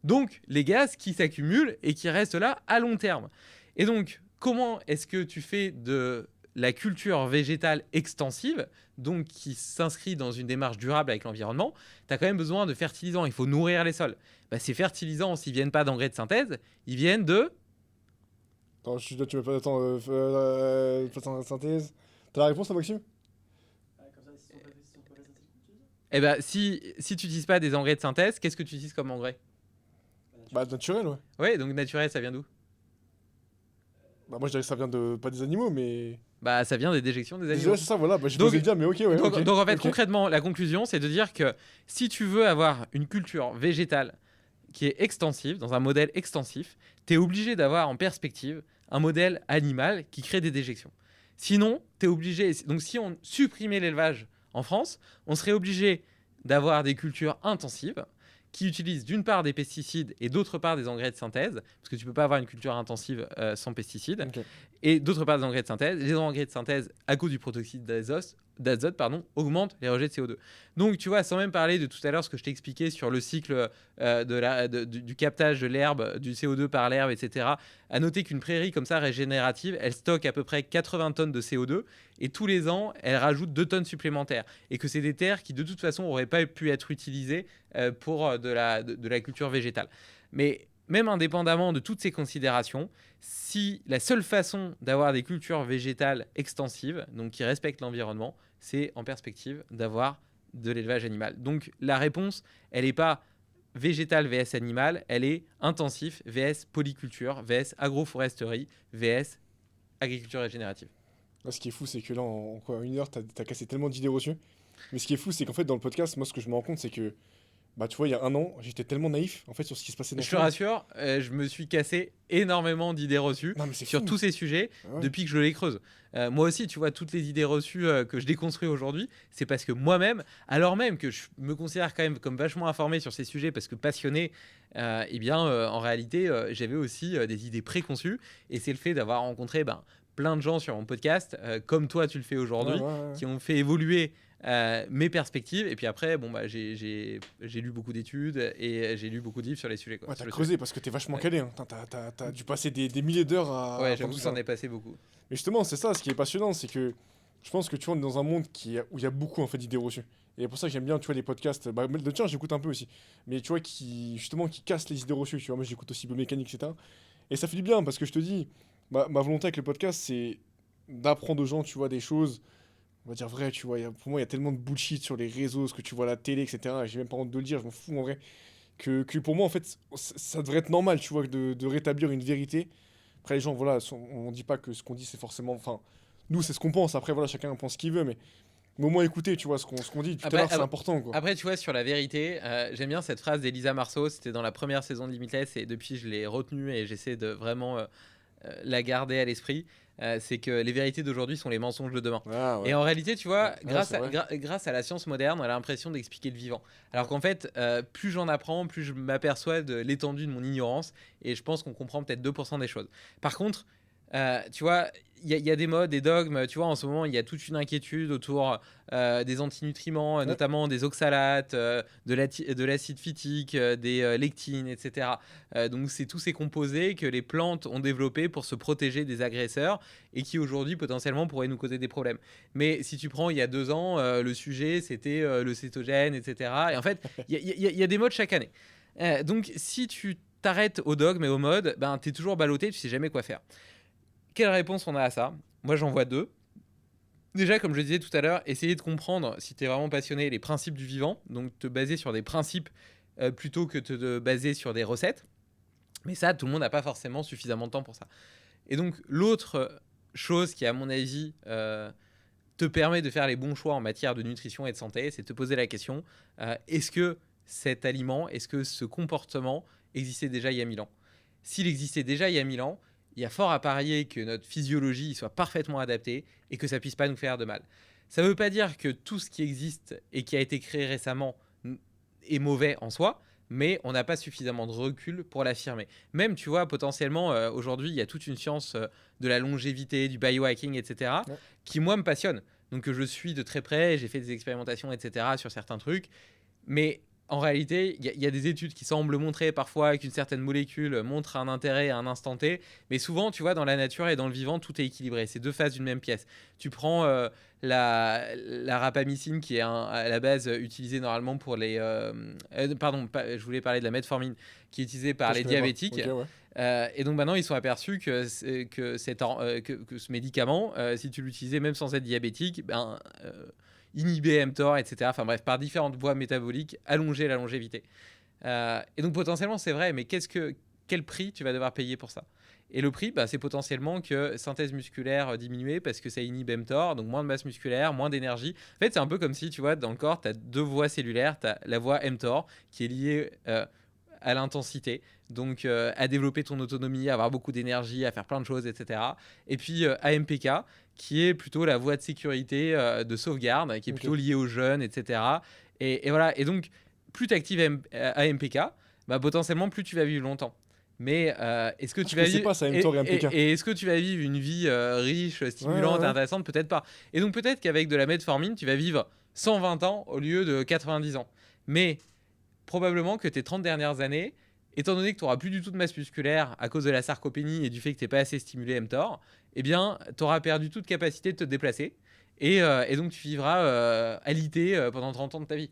[SPEAKER 1] Donc, les gaz qui s'accumulent et qui restent là à long terme. Et donc, comment est-ce que tu fais de la culture végétale extensive, donc qui s'inscrit dans une démarche durable avec l'environnement? Tu as quand même besoin de fertilisants, il faut nourrir les sols. Bah, ces fertilisants, s'ils ne viennent pas d'engrais de synthèse, ils viennent de
[SPEAKER 3] Attends, tu m'as pas. Attends, synthèse. T'as la réponse, là, Maxime?
[SPEAKER 4] Ah, comme ça, s'ils sont pas synthétiques, tu veux dire?
[SPEAKER 1] Eh ben, si tu n'utilises pas des engrais de synthèse, qu'est-ce que tu utilises comme engrais?
[SPEAKER 3] Bah, naturel, ouais.
[SPEAKER 1] Ouais, donc naturel, ça vient d'où?
[SPEAKER 3] Bah, moi, je dirais que ça vient de. Pas des animaux, mais.
[SPEAKER 1] Bah, ça vient des déjections des animaux.
[SPEAKER 3] Désolé, c'est ça, voilà. Bah, j'ai
[SPEAKER 1] Donc-
[SPEAKER 3] osé le dire, mais ok, ouais.
[SPEAKER 1] Donc,
[SPEAKER 3] ok,
[SPEAKER 1] donc, en fait,
[SPEAKER 3] ok.
[SPEAKER 1] concrètement, la conclusion, c'est de dire que si tu veux avoir une culture végétale qui est extensive, dans un modèle extensif, tu es obligé d'avoir en perspective un modèle animal qui crée des déjections. Sinon, tu es obligé. Donc, si on supprimait l'élevage en France, on serait obligé d'avoir des cultures intensives qui utilisent d'une part des pesticides et d'autre part des engrais de synthèse, parce que tu peux pas avoir une culture intensive sans pesticides,
[SPEAKER 3] Ok.
[SPEAKER 1] et d'autre part des engrais de synthèse. Les engrais de synthèse, à cause du protoxyde d'azote, augmentent les rejets de CO2. Donc, tu vois, sans même parler de tout à l'heure ce que je t'ai expliqué sur le cycle du captage de l'herbe, du CO2 par l'herbe, etc. À noter qu'une prairie comme ça régénérative, elle stocke à peu près 80 tonnes de CO2 et tous les ans, elle rajoute 2 tonnes supplémentaires. Et que c'est des terres qui, de toute façon, n'auraient pas pu être utilisées pour de la culture végétale. Mais même indépendamment de toutes ces considérations, si la seule façon d'avoir des cultures végétales extensives, donc qui respectent l'environnement, c'est en perspective d'avoir de l'élevage animal. Donc la réponse, elle n'est pas végétale vs animal, elle est intensif vs polyculture, vs agroforesterie, vs agriculture régénérative.
[SPEAKER 3] Là, ce qui est fou, c'est que là, en quoi, 1 heure, t'as cassé tellement d'idées reçues. Mais ce qui est fou, c'est qu'en fait, dans le podcast, moi, ce que je me rends compte, c'est que, bah, tu vois, il y a 1 an, j'étais tellement naïf, en fait, sur ce qui se passait dans
[SPEAKER 1] Je
[SPEAKER 3] ce
[SPEAKER 1] te
[SPEAKER 3] monde.
[SPEAKER 1] rassure, je me suis cassé énormément d'idées reçues
[SPEAKER 3] Non, mais c'est
[SPEAKER 1] sur
[SPEAKER 3] fou.
[SPEAKER 1] tous ces sujets
[SPEAKER 3] Ah ouais.
[SPEAKER 1] depuis que je les creuse. Moi aussi, tu vois, toutes les idées reçues que je déconstruis aujourd'hui, c'est parce que moi-même, alors même que je me considère quand même comme vachement informé sur ces sujets parce que passionné, en réalité, j'avais aussi des idées préconçues. Et c'est le fait d'avoir rencontré plein de gens sur mon podcast, comme toi tu le fais aujourd'hui,
[SPEAKER 3] Ouais, ouais, ouais.
[SPEAKER 1] qui ont fait évoluer mes perspectives. Et puis après, j'ai lu beaucoup d'études et j'ai lu beaucoup de livres sur les sujets. Quoi,
[SPEAKER 3] Ouais,
[SPEAKER 1] sur
[SPEAKER 3] t'as
[SPEAKER 1] le
[SPEAKER 3] creusé parce que t'es vachement
[SPEAKER 1] Ouais.
[SPEAKER 3] calé. Hein. T'as dû passer des milliers d'heures à.
[SPEAKER 1] Ouais,
[SPEAKER 3] à
[SPEAKER 1] j'avoue
[SPEAKER 3] tout
[SPEAKER 1] que
[SPEAKER 3] ça.
[SPEAKER 1] j'en ai passé beaucoup.
[SPEAKER 3] Mais justement, c'est ça, ce qui est passionnant, c'est que je pense que tu vois, on est dans un monde où il y a beaucoup en fait d'idées reçues. Et c'est pour ça que j'aime bien, tu vois, les podcasts. Bah, le tien, j'écoute un peu aussi. Mais tu vois, qui cassent les idées reçues. Tu vois, moi, j'écoute aussi Biomécanique, etc. Et ça fait du bien parce que je te dis, ma volonté avec le podcast, c'est d'apprendre aux gens, tu vois, des choses. On va dire vrai, tu vois. Pour moi, il y a tellement de bullshit sur les réseaux, ce que tu vois à la télé, etc. Et j'ai même pas honte de le dire, je m'en fous en vrai. Que pour moi, en fait, ça devrait être normal, tu vois, de rétablir une vérité. Après, les gens, voilà, on dit pas que ce qu'on dit, c'est forcément. Enfin, nous, c'est ce qu'on pense. Après, voilà, chacun pense ce qu'il veut, mais au moins écouter, tu vois, ce qu'on dit depuis tout à l'heure, c'est important, quoi.
[SPEAKER 1] Après, tu vois, sur la vérité, j'aime bien cette phrase d'Elisa Marceau. C'était dans la première saison de Limitless et depuis, je l'ai retenue et j'essaie de vraiment la garder à l'esprit. C'est que les vérités d'aujourd'hui sont les mensonges de demain.
[SPEAKER 3] Ah, ouais.
[SPEAKER 1] Et en réalité, tu vois,
[SPEAKER 3] Ouais, c'est vrai.
[SPEAKER 1] grâce à la science moderne, on a l'impression d'expliquer le vivant. Alors qu'en fait, plus j'en apprends, plus je m'aperçois de l'étendue de mon ignorance. Et je pense qu'on comprend peut-être 2% des choses. Par contre, tu vois, il y a des modes, des dogmes. Tu vois, en ce moment, il y a toute une inquiétude autour des antinutriments,
[SPEAKER 3] Ouais.
[SPEAKER 1] notamment des oxalates, de l'acide phytique, des lectines, etc. Donc, c'est tous ces composés que les plantes ont développés pour se protéger des agresseurs et qui aujourd'hui potentiellement pourraient nous causer des problèmes. Mais si tu prends il y a 2 ans, le sujet c'était le cétogène, etc. Et en fait, il y a des modes chaque année. Donc, si tu t'arrêtes au dogme et au mode, ben, tu es toujours ballotté, tu sais jamais quoi faire. Quelle réponse on a à ça? Moi, j'en vois 2. Déjà, comme je le disais tout à l'heure, essayer de comprendre, si tu es vraiment passionné, les principes du vivant. Donc, te baser sur des principes plutôt que te baser sur des recettes. Mais ça, tout le monde n'a pas forcément suffisamment de temps pour ça. Et donc, l'autre chose qui, à mon avis, te permet de faire les bons choix en matière de nutrition et de santé, c'est de te poser la question, est-ce que cet aliment, est-ce que ce comportement existait déjà il y a 1000 ans? S'il existait déjà il y a 1000 ans, il y a fort à parier que notre physiologie soit parfaitement adaptée et que ça puisse pas nous faire de mal. Ça ne veut pas dire que tout ce qui existe et qui a été créé récemment est mauvais en soi, mais on n'a pas suffisamment de recul pour l'affirmer. Même, tu vois, potentiellement, aujourd'hui, il y a toute une science de la longévité, du biohacking, etc.,
[SPEAKER 3] Ouais.
[SPEAKER 1] qui, moi, me passionne. Donc, je suis de très près, j'ai fait des expérimentations, etc., sur certains trucs. Mais En réalité, il y a des études qui semblent montrer parfois qu'une certaine molécule montre un intérêt à un instant T, mais souvent, tu vois, dans la nature et dans le vivant, tout est équilibré. C'est deux faces d'une même pièce. Tu prends la rapamycine, qui est à la base utilisée normalement pour les... pardon, je voulais parler de la metformine, qui est utilisée par
[SPEAKER 3] Ça, je
[SPEAKER 1] les
[SPEAKER 3] connais pas.
[SPEAKER 1] diabétiques.
[SPEAKER 3] Ok, ouais.
[SPEAKER 1] Et donc maintenant, ils sont aperçus que ce médicament, si tu l'utilisais même sans être diabétique, inhiber mTOR, etc. Enfin bref, par différentes voies métaboliques, allonger la longévité. Et donc potentiellement, c'est vrai, mais quel prix tu vas devoir payer pour ça? Et le prix, c'est potentiellement que synthèse musculaire diminuée parce que ça inhibe mTOR, donc moins de masse musculaire, moins d'énergie. En fait, c'est un peu comme si, tu vois, dans le corps, tu as deux voies cellulaires. Tu as la voie mTOR qui est liée à l'intensité, donc à développer ton autonomie, à avoir beaucoup d'énergie, à faire plein de choses, etc. Et puis AMPK, qui est plutôt la voie de sécurité, de sauvegarde, qui est plutôt liée aux jeunes, etc. Et voilà. Et donc, plus tu actives AMPK, potentiellement, plus tu vas vivre longtemps. Mais est-ce que tu vas vivre
[SPEAKER 3] pas ça, mTOR et AMPK.
[SPEAKER 1] et est-ce que tu vas vivre une vie riche, stimulante,
[SPEAKER 3] Ouais.
[SPEAKER 1] intéressante? Peut-être pas. Et donc peut-être qu'avec de la metformine, tu vas vivre 120 ans au lieu de 90 ans. Mais probablement que tes 30 dernières années, étant donné que tu n'auras plus du tout de masse musculaire à cause de la sarcopénie et du fait que tu n'es pas assez stimulé mTOR, eh bien, tu auras perdu toute capacité de te déplacer. Et donc, tu vivras alité pendant 30 ans de ta vie.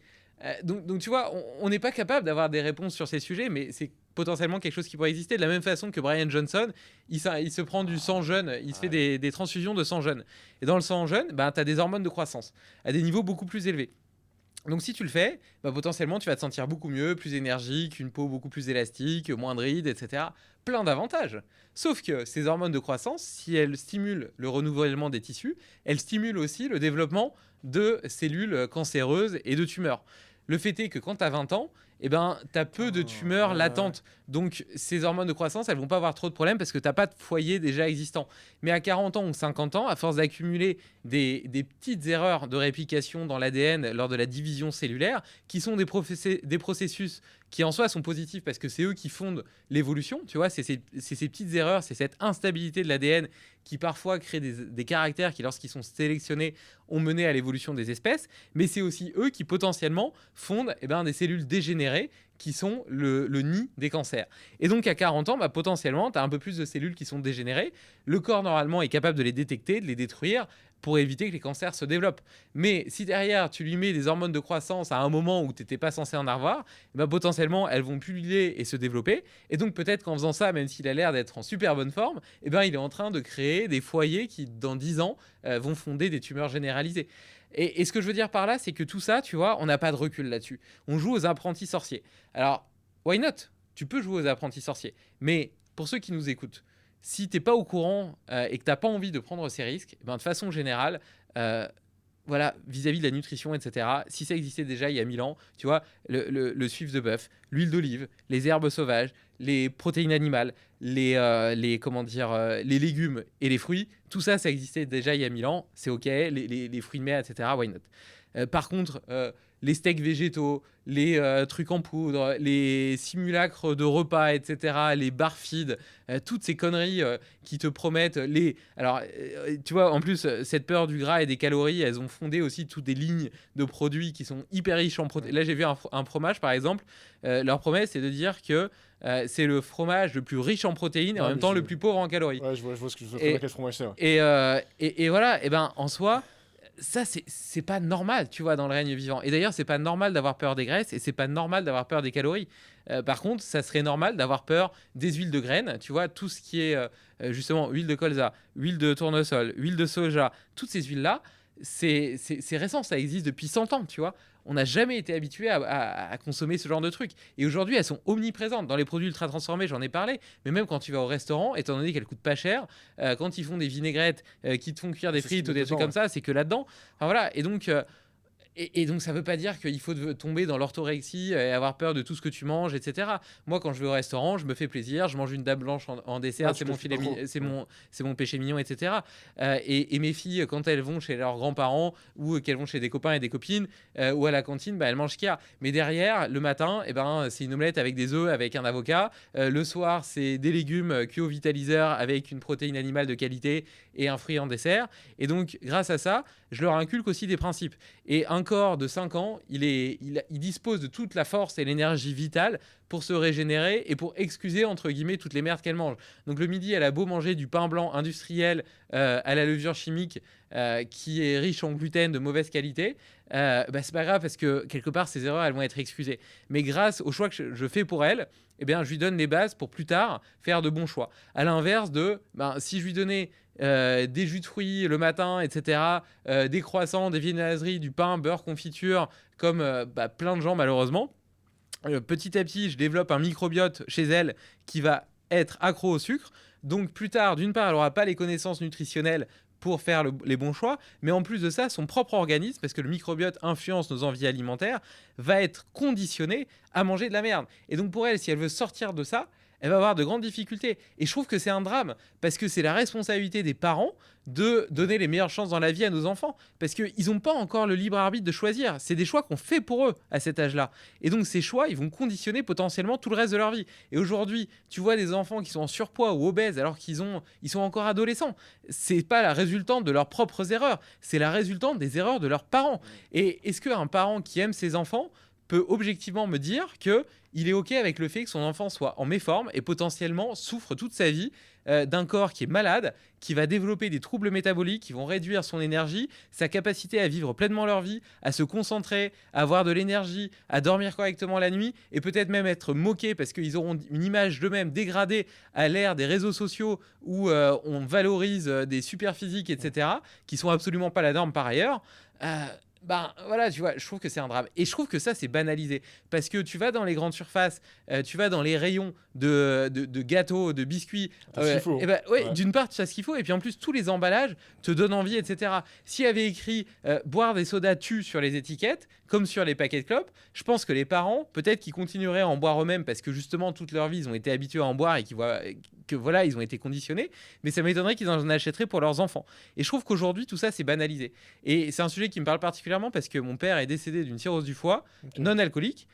[SPEAKER 1] Donc, tu vois, on n'est pas capable d'avoir des réponses sur ces sujets, mais c'est potentiellement quelque chose qui pourrait exister. De la même façon que Brian Johnson, il se prend du sang jeune, il se fait des transfusions de sang jeune. Et dans le sang jeune, tu as des hormones de croissance à des niveaux beaucoup plus élevés. Donc si tu le fais, potentiellement tu vas te sentir beaucoup mieux, plus énergique, une peau beaucoup plus élastique, moins de rides, etc. Plein d'avantages. Sauf que ces hormones de croissance, si elles stimulent le renouvellement des tissus, elles stimulent aussi le développement de cellules cancéreuses et de tumeurs. Le fait est que quand tu as 20 ans, tu as peu de tumeurs latentes. Donc ces hormones de croissance, elles vont pas avoir trop de problèmes parce que tu n'as pas de foyer déjà existant. Mais à 40 ans ou 50 ans, à force d'accumuler des petites erreurs de réplication dans l'ADN lors de la division cellulaire, qui sont des processus qui en soi sont positifs parce que c'est eux qui fondent l'évolution, tu vois, c'est ces petites erreurs, c'est cette instabilité de l'ADN qui parfois crée des caractères qui, lorsqu'ils sont sélectionnés, ont mené à l'évolution des espèces, mais c'est aussi eux qui potentiellement fondent des cellules dégénérées qui sont le nid des cancers. Et donc à 40 ans, potentiellement, tu as un peu plus de cellules qui sont dégénérées. Le corps, normalement, est capable de les détecter, de les détruire pour éviter que les cancers se développent. Mais si derrière, tu lui mets des hormones de croissance à un moment où tu n'étais pas censé en avoir, potentiellement, elles vont pulluler et se développer. Et donc peut-être qu'en faisant ça, même s'il a l'air d'être en super bonne forme, il est en train de créer des foyers qui, dans 10 ans, vont fonder des tumeurs généralisées. Et ce que je veux dire par là, c'est que tout ça, tu vois, on n'a pas de recul là-dessus. On joue aux apprentis sorciers. Alors, why not? Tu peux jouer aux apprentis sorciers. Mais pour ceux qui nous écoutent, si tu n'es pas au courant et que tu n'as pas envie de prendre ces risques, de façon générale, voilà, vis-à-vis de la nutrition, etc., si ça existait déjà il y a 1000 ans, tu vois, le suif de bœuf, l'huile d'olive, les herbes sauvages, les protéines animales, les légumes et les fruits, tout ça, ça existait déjà il y a 1000 ans, c'est OK, les fruits de mer, etc., why not? Par contre, les steaks végétaux, les trucs en poudre, les simulacres de repas, etc., les bar feed, toutes ces conneries qui te promettent Alors, tu vois, en plus, cette peur du gras et des calories, elles ont fondé aussi toutes des lignes de produits qui sont hyper riches en protéines. Là, j'ai vu un fromage, par exemple. Leur promesse, c'est de dire que c'est le fromage le plus riche en protéines et en même temps le plus pauvre en calories.
[SPEAKER 3] Ouais, je vois ce que je veux quel fromage c'est. Ouais.
[SPEAKER 1] Et voilà, en soi, ça, c'est pas normal, tu vois, dans le règne vivant. Et d'ailleurs, c'est pas normal d'avoir peur des graisses et c'est pas normal d'avoir peur des calories. Par contre, ça serait normal d'avoir peur des huiles de graines, tu vois, tout ce qui est justement huile de colza, huile de tournesol, huile de soja, toutes ces huiles-là, c'est récent, ça existe depuis 100 ans, tu vois. On n'a jamais été habitué à consommer ce genre de trucs. Et aujourd'hui, elles sont omniprésentes. Dans les produits ultra transformés, j'en ai parlé. Mais même quand tu vas au restaurant, étant donné qu'elles coûtent pas cher, quand ils font des vinaigrettes qui te font cuire des frites ou des trucs comme ça, c'est que là-dedans. Enfin, voilà. Et donc, ça veut pas dire qu'il faut tomber dans l'orthorexie et avoir peur de tout ce que tu manges, etc. Moi, quand je vais au restaurant, je me fais plaisir, je mange une dame blanche en dessert,
[SPEAKER 3] Ouais,
[SPEAKER 1] c'est mon filet, c'est mon péché mignon, etc. Et mes filles, quand elles vont chez leurs grands-parents ou qu'elles vont chez des copains et des copines ou à la cantine, elles mangent ce qu'il y a. Mais derrière, le matin, c'est une omelette avec des œufs, avec un avocat. Le soir, c'est des légumes cuits au vitaliseur avec une protéine animale de qualité et un fruit en dessert. Et donc, grâce à ça, je leur inculque aussi des principes. Et un un corps de 5 ans, il dispose de toute la force et l'énergie vitale pour se régénérer et pour excuser, entre guillemets, toutes les merdes qu'elle mange. Donc le midi, elle a beau manger du pain blanc industriel à la levure chimique qui est riche en gluten de mauvaise qualité, c'est pas grave parce que quelque part, ses erreurs, elles vont être excusées. Mais grâce au choix que je fais pour elle, eh bien, je lui donne les bases pour plus tard faire de bons choix. À l'inverse si je lui donnais des jus de fruits le matin, etc., des croissants, des viennoiseries, du pain, beurre, confiture, comme plein de gens malheureusement, petit à petit, je développe un microbiote chez elle qui va être accro au sucre. Donc plus tard, d'une part, elle n'aura pas les connaissances nutritionnelles pour faire les bons choix, mais en plus de ça, son propre organisme, parce que le microbiote influence nos envies alimentaires, va être conditionné à manger de la merde. Et donc pour elle, si elle veut sortir de ça, elle va avoir de grandes difficultés. Et je trouve que c'est un drame, parce que c'est la responsabilité des parents de donner les meilleures chances dans la vie à nos enfants, parce qu'ils n'ont pas encore le libre arbitre de choisir. C'est des choix qu'on fait pour eux à cet âge-là. Et donc ces choix, ils vont conditionner potentiellement tout le reste de leur vie. Et aujourd'hui, tu vois des enfants qui sont en surpoids ou obèses alors ils sont encore adolescents. C'est pas la résultante de leurs propres erreurs, c'est la résultante des erreurs de leurs parents. Et est-ce qu'un parent qui aime ses enfants peut objectivement me dire qu'il est OK avec le fait que son enfant soit en méforme et potentiellement souffre toute sa vie d'un corps qui est malade, qui va développer des troubles métaboliques, qui vont réduire son énergie, sa capacité à vivre pleinement leur vie, à se concentrer, à avoir de l'énergie, à dormir correctement la nuit, et peut-être même être moqués parce qu'ils auront une image d'eux-mêmes dégradée à l'ère des réseaux sociaux où on valorise des super physiques, etc., qui sont absolument pas la norme par ailleurs. Voilà, tu vois, je trouve que c'est un drame. Et je trouve que ça, c'est banalisé. Parce que tu vas dans les grandes surfaces, tu vas dans les rayons de gâteaux, de biscuits.
[SPEAKER 3] T'as ce qu'il faut.
[SPEAKER 1] Ouais. D'une part, tu as ce qu'il faut. Et puis en plus, tous les emballages te donnent envie, etc. S'il y avait écrit boire des sodas tue sur les étiquettes, comme sur les paquets de clopes, je pense que les parents, peut-être qu'ils continueraient à en boire eux-mêmes parce que justement, toute leur vie, ils ont été habitués à en boire et qu'ils voient que voilà, ils ont été conditionnés. Mais ça m'étonnerait qu'ils en achèteraient pour leurs enfants. Et je trouve qu'aujourd'hui, tout ça, c'est banalisé. Et c'est un sujet qui me parle particulièrement parce que mon père est décédé d'une cirrhose du foie non alcoolique,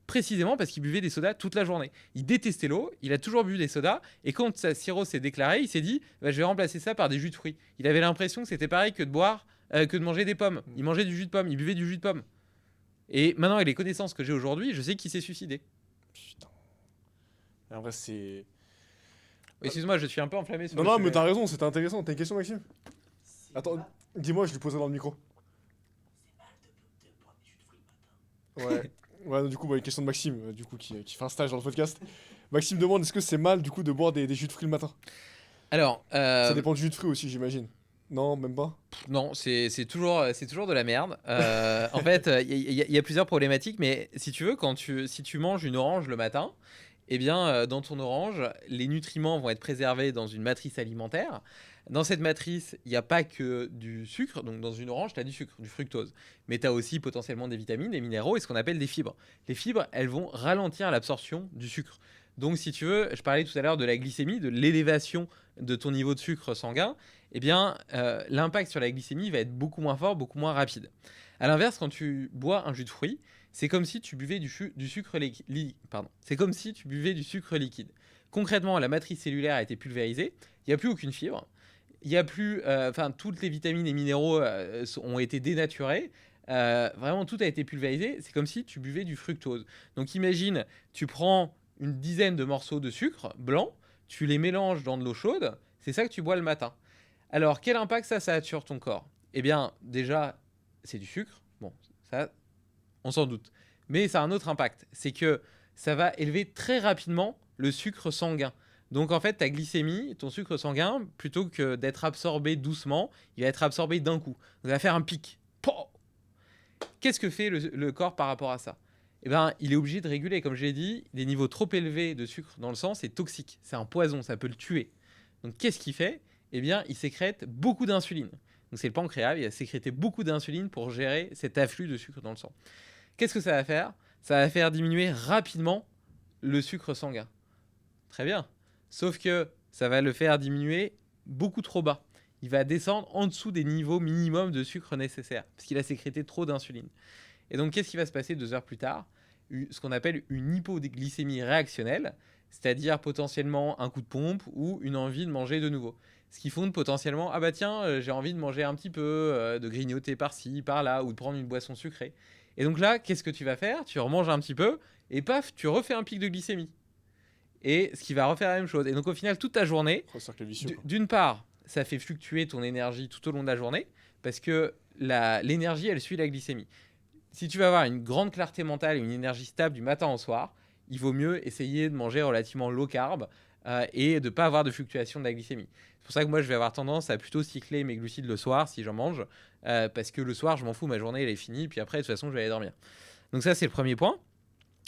[SPEAKER 1] précisément parce qu'il buvait des sodas toute la journée. Il détestait l'eau, il a toujours bu des sodas, et quand sa cirrhose s'est déclarée, il s'est dit je vais remplacer ça par des jus de fruits. Il avait l'impression que c'était pareil que de manger des pommes. Il mangeait du jus de pomme, il buvait du jus de pomme. Et maintenant, avec les connaissances que j'ai aujourd'hui, je sais qu'il s'est suicidé.
[SPEAKER 3] Putain. Et en vrai, c'est.
[SPEAKER 1] Excuse-moi, je suis un peu enflammé sur
[SPEAKER 3] Non,
[SPEAKER 1] le
[SPEAKER 3] non,
[SPEAKER 1] sujet.
[SPEAKER 3] mais t'as raison, c'était intéressant. T'as une question, Maxime?
[SPEAKER 4] C'est
[SPEAKER 3] Attends,
[SPEAKER 4] mal-
[SPEAKER 3] dis-moi, je lui poserai dans le micro.
[SPEAKER 4] c'est mal de boire des jus de fruits le matin.
[SPEAKER 3] Ouais. Ouais, du coup, une question de Maxime, du coup, qui fait un stage dans le podcast. Maxime demande est-ce que c'est mal, du coup, de boire des jus de fruits le matin?
[SPEAKER 1] Alors,
[SPEAKER 3] Ça dépend du jus de fruits aussi, j'imagine. Non, même pas?
[SPEAKER 1] non, c'est toujours de la merde. En fait, il y a plusieurs problématiques, mais si tu veux, si tu manges une orange le matin, eh bien, dans ton orange, les nutriments vont être préservés dans une matrice alimentaire. Dans cette matrice, il n'y a pas que du sucre. Donc, dans une orange, tu as du sucre, du fructose. Mais tu as aussi potentiellement des vitamines, des minéraux et ce qu'on appelle des fibres. Les fibres, elles vont ralentir l'absorption du sucre. Donc, si tu veux, je parlais tout à l'heure de la glycémie, de l'élévation de ton niveau de sucre sanguin. Eh bien, l'impact sur la glycémie va être beaucoup moins fort, beaucoup moins rapide. À l'inverse, quand tu bois un jus de fruits, c'est comme si tu buvais du sucre C'est comme si tu buvais du sucre liquide. Concrètement, la matrice cellulaire a été pulvérisée, il n'y a plus aucune fibre, il y a plus, toutes les vitamines et minéraux ont été dénaturés. Vraiment, tout a été pulvérisé. C'est comme si tu buvais du fructose. Donc, imagine, tu prends une dizaine de morceaux de sucre blanc, tu les mélanges dans de l'eau chaude, c'est ça que tu bois le matin. Alors, quel impact ça a sur ton corps? Eh bien, déjà, c'est du sucre. Bon, ça, on s'en doute. Mais ça a un autre impact. C'est que ça va élever très rapidement le sucre sanguin. Donc, en fait, ta glycémie, ton sucre sanguin, plutôt que d'être absorbé doucement, il va être absorbé d'un coup. Donc, il va faire un pic. Pouah. Qu'est-ce que fait le corps par rapport à ça? Eh ben, il est obligé de réguler, comme je l'ai dit, des niveaux trop élevés de sucre dans le sang, c'est toxique, c'est un poison, ça peut le tuer. Donc qu'est-ce qu'il fait? Eh bien, il sécrète beaucoup d'insuline. Donc c'est le pancréas, il va sécréter beaucoup d'insuline pour gérer cet afflux de sucre dans le sang. Qu'est-ce que ça va faire? Ça va faire diminuer rapidement le sucre sanguin. Très bien. Sauf que ça va le faire diminuer beaucoup trop bas. Il va descendre en dessous des niveaux minimums de sucre nécessaires, parce qu'il a sécrété trop d'insuline. Et donc, qu'est-ce qui va se passer 2 heures plus tard? Ce qu'on appelle une hypoglycémie réactionnelle, c'est-à-dire potentiellement un coup de pompe ou une envie de manger de nouveau. ce qui fonde potentiellement, ah bah tiens, j'ai envie de manger un petit peu, de grignoter par-ci, par-là, ou de prendre une boisson sucrée. Et donc là, qu'est-ce que tu vas faire? Tu remanges un petit peu, et paf, tu refais un pic de glycémie. Et ce qui va refaire la même chose. Et donc au final, toute ta journée,
[SPEAKER 3] Oh, cercle vicieux, quoi.
[SPEAKER 1] d'une part, ça fait fluctuer ton énergie tout au long de la journée, parce que l'énergie, elle suit la glycémie. Si tu veux avoir une grande clarté mentale et une énergie stable du matin au soir, il vaut mieux essayer de manger relativement low carb et de ne pas avoir de fluctuation de la glycémie. C'est pour ça que moi, je vais avoir tendance à plutôt cycler mes glucides le soir si j'en mange, parce que le soir, je m'en fous, ma journée, elle est finie, puis après, de toute façon, je vais aller dormir. Donc ça, c'est le premier point.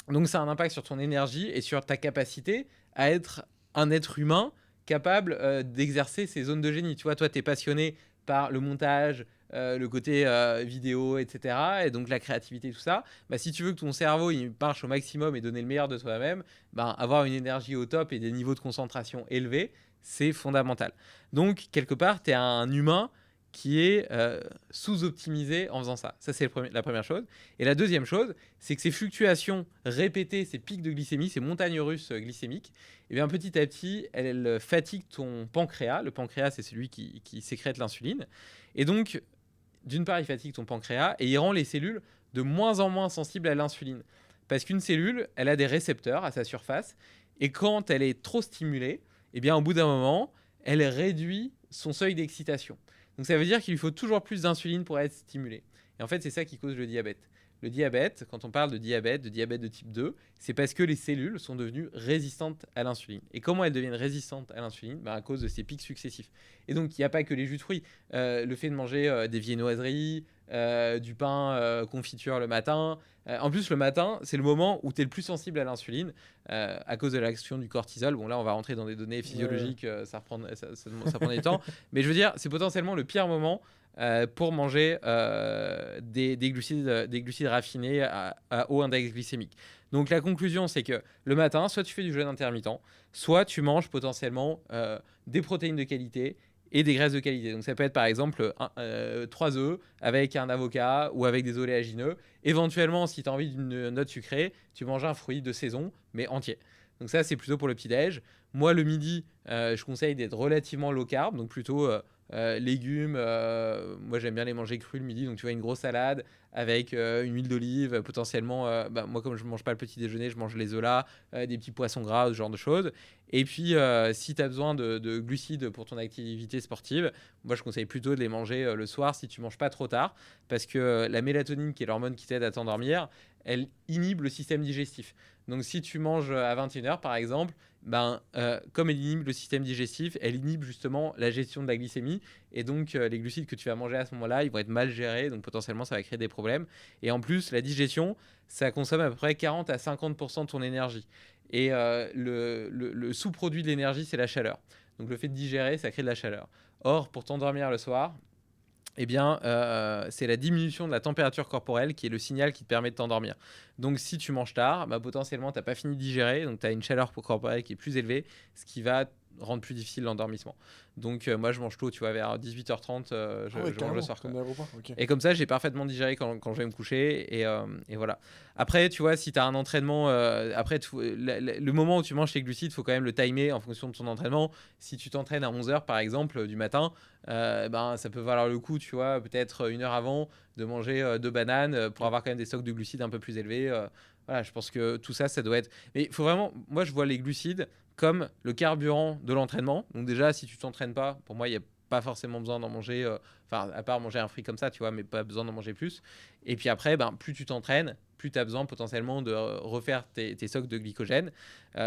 [SPEAKER 1] Donc ça a un impact sur ton énergie et sur ta capacité à être un être humain capable d'exercer ces zones de génie. Tu vois, toi, tu es passionné par le montage, le côté vidéo, etc. Et donc la créativité, tout ça. Bah, si tu veux que ton cerveau il marche au maximum et donner le meilleur de toi-même, bah, avoir une énergie au top et des niveaux de concentration élevés, c'est fondamental. Donc, quelque part, tu es un humain qui est sous-optimisé en faisant ça. Ça, c'est la première chose. Et la deuxième chose, c'est que ces fluctuations répétées, ces pics de glycémie, ces montagnes russes glycémiques, eh bien, petit à petit, elles fatiguent ton pancréas. Le pancréas, c'est celui qui sécrète l'insuline. Et donc, d'une part, il fatigue ton pancréas et il rend les cellules de moins en moins sensibles à l'insuline. Parce qu'une cellule, elle a des récepteurs à sa surface. Et quand elle est trop stimulée, eh bien, au bout d'un moment, elle réduit son seuil d'excitation. Donc ça veut dire qu'il lui faut toujours plus d'insuline pour être stimulé. Et en fait, c'est ça qui cause le diabète. Le diabète, quand on parle de diabète de type 2, c'est parce que les cellules sont devenues résistantes à l'insuline. Et comment elles deviennent résistantes à l'insuline? À cause de ces pics successifs. Et donc, il n'y a pas que les jus de fruits. Le fait de manger des viennoiseries, du pain confiture le matin. En plus, le matin, c'est le moment où tu es le plus sensible à l'insuline à cause de l'action du cortisol. Bon, là, on va rentrer dans des données physiologiques, ça prend des temps. Mais je veux dire, c'est potentiellement le pire moment pour manger des glucides raffinés à haut index glycémique. Donc la conclusion, c'est que le matin, soit tu fais du jeûne intermittent, soit tu manges potentiellement des protéines de qualité et des graisses de qualité. Donc ça peut être par exemple 3 œufs avec un avocat ou avec des oléagineux. Éventuellement, si tu as envie d'une note sucrée, tu manges un fruit de saison, mais entier. Donc ça, c'est plutôt pour le petit-déj. Moi, le midi, je conseille d'être relativement low carb, donc plutôt légumes. Moi, j'aime bien les manger crus le midi, donc tu vois, une grosse salade avec une huile d'olive, potentiellement. Moi, comme je ne mange pas le petit déjeuner, je mange les œufs là, des petits poissons gras, ce genre de choses. Et puis, si tu as besoin de glucides pour ton activité sportive, moi, je conseille plutôt de les manger le soir si tu manges pas trop tard, parce que la mélatonine, qui est l'hormone qui t'aide à t'endormir, elle inhibe le système digestif. Donc, si tu manges à 21h, par exemple, comme elle inhibe le système digestif, elle inhibe justement la gestion de la glycémie. Et donc, les glucides que tu vas manger à ce moment-là, ils vont être mal gérés. Donc, potentiellement, ça va créer des problèmes. Et en plus, la digestion, ça consomme à peu près 40 à 50% de ton énergie. Et le sous-produit de l'énergie, c'est la chaleur. Donc, le fait de digérer, ça crée de la chaleur. Or, pour t'endormir le soir, eh bien, c'est la diminution de la température corporelle qui est le signal qui te permet de t'endormir. Donc, si tu manges tard, potentiellement, tu n'as pas fini de digérer, donc tu as une chaleur corporelle qui est plus élevée, ce qui va rendre plus difficile l'endormissement. Donc, moi, je mange tôt, tu vois, vers 18h30, je mange le soir.
[SPEAKER 3] Comme un repas, ok.
[SPEAKER 1] Et comme ça, j'ai parfaitement digéré quand je vais me coucher. Et voilà. Après, tu vois, si tu as un entraînement, le moment où tu manges tes glucides, il faut quand même le timer en fonction de ton entraînement. Si tu t'entraînes à 11h, par exemple, du matin, ça peut valoir le coup, tu vois, peut-être une heure avant, de manger 2 bananes pour avoir quand même des stocks de glucides un peu plus élevés. Voilà, je pense que tout ça, ça doit être. Mais il faut vraiment. Moi, je vois les glucides comme le carburant de l'entraînement. Donc, déjà, si tu t'entraînes pas, pour moi, il n'y a pas forcément besoin d'en manger. Enfin, à part manger un fruit comme ça, tu vois, mais pas besoin d'en manger plus. Et puis après, plus tu t'entraînes, plus tu as besoin potentiellement de refaire tes stocks de glycogène,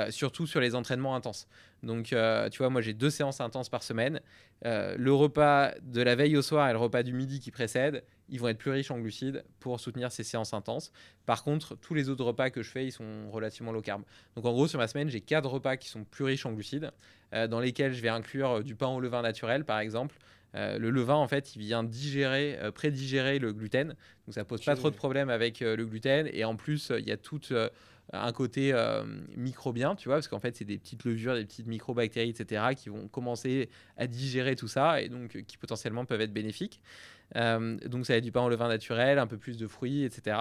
[SPEAKER 1] surtout sur les entraînements intenses. Donc, tu vois, moi, j'ai 2 séances intenses par semaine. Le repas de la veille au soir et le repas du midi qui précède, ils vont être plus riches en glucides pour soutenir ces séances intenses. Par contre, tous les autres repas que je fais, ils sont relativement low carb. Donc, en gros, sur ma semaine, j'ai 4 repas qui sont plus riches en glucides, dans lesquels je vais inclure du pain au levain naturel, par exemple. Le levain, en fait, il vient prédigérer le gluten. Donc, ça pose pas trop de problèmes avec le gluten. Et en plus, il y a tout un côté microbien, tu vois, parce qu'en fait, c'est des petites levures, des petites microbactéries, etc., qui vont commencer à digérer tout ça et donc qui potentiellement peuvent être bénéfiques. Donc, ça va être du pain au levain naturel, un peu plus de fruits, etc.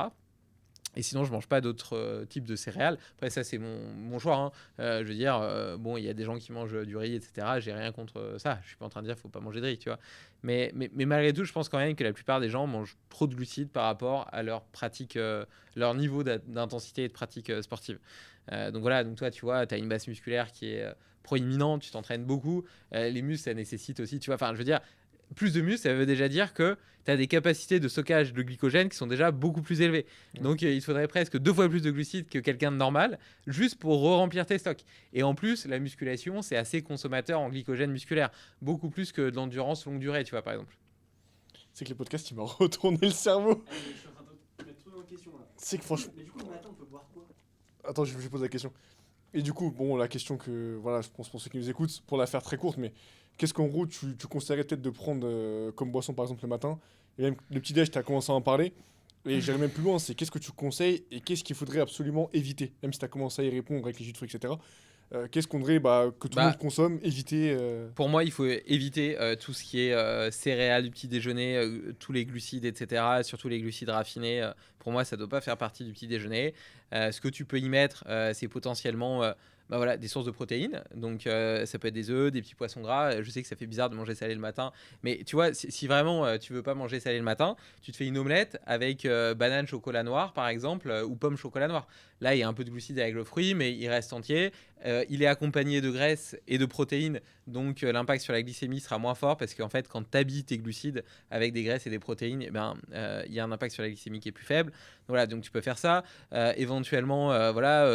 [SPEAKER 1] Et sinon, je mange pas d'autres types de céréales. Après, ça, c'est mon choix, hein. Je veux dire, bon, il y a des gens qui mangent du riz, etc. J'ai rien contre ça. Je suis pas en train de dire qu'il faut pas manger de riz, tu vois. Mais malgré tout, je pense quand même que la plupart des gens mangent trop de glucides par rapport à leur pratique, leur niveau d'intensité et de pratique sportive. Donc voilà, donc toi, tu vois, tu as une masse musculaire qui est proéminente, tu t'entraînes beaucoup. Les muscles, ça nécessite aussi, tu vois, enfin, je veux dire, plus de muscles, ça veut déjà dire que tu as des capacités de stockage de glycogène qui sont déjà beaucoup plus élevées. Donc il faudrait presque 2 fois plus de glucides que quelqu'un de normal, juste pour remplir tes stocks. Et en plus, la musculation, c'est assez consommateur en glycogène musculaire, beaucoup plus que de l'endurance longue durée, tu vois, par exemple.
[SPEAKER 3] C'est que les podcasts, il m'a retourné le cerveau.
[SPEAKER 4] Allez, je suis en train de mettre tout en question là.
[SPEAKER 3] C'est que franchement.
[SPEAKER 4] Mais du coup, le matin, on peut boire quoi?
[SPEAKER 3] Attends, je pose la question. Et du coup, bon, la question que, voilà, je pense pour ceux qui nous écoutent, pour la faire très courte, mais qu'est-ce qu'en gros tu conseillerais peut-être de prendre comme boisson par exemple le matin? Et même le petit-déj, tu as commencé à en parler. Et j'irai même plus loin, c'est qu'est-ce que tu conseilles et qu'est-ce qu'il faudrait absolument éviter? Même si tu as commencé à y répondre avec les jus de fruits, etc. Qu'est-ce qu'on devrait que tout le
[SPEAKER 1] Bah,
[SPEAKER 3] monde consomme, éviter
[SPEAKER 1] Pour moi, il faut éviter tout ce qui est céréales du petit déjeuner, tous les glucides, etc. Surtout les glucides raffinés. Pour moi, ça ne doit pas faire partie du petit déjeuner. Ce que tu peux y mettre, c'est potentiellement bah voilà, des sources de protéines. Donc, ça peut être des œufs, des petits poissons gras. Je sais que ça fait bizarre de manger salé le matin. Mais tu vois, si vraiment tu veux pas manger salé le matin, tu te fais une omelette avec banane chocolat noir, par exemple, ou pomme chocolat noir. Là, il y a un peu de glucides avec le fruit, mais il reste entier. Il est accompagné de graisse et de protéines, donc l'impact sur la glycémie sera moins fort parce qu'en fait, quand tu habilles tes glucides avec des graisses et des protéines, eh ben, il y a un impact sur la glycémie qui est plus faible. Donc, voilà, donc tu peux faire ça. Éventuellement,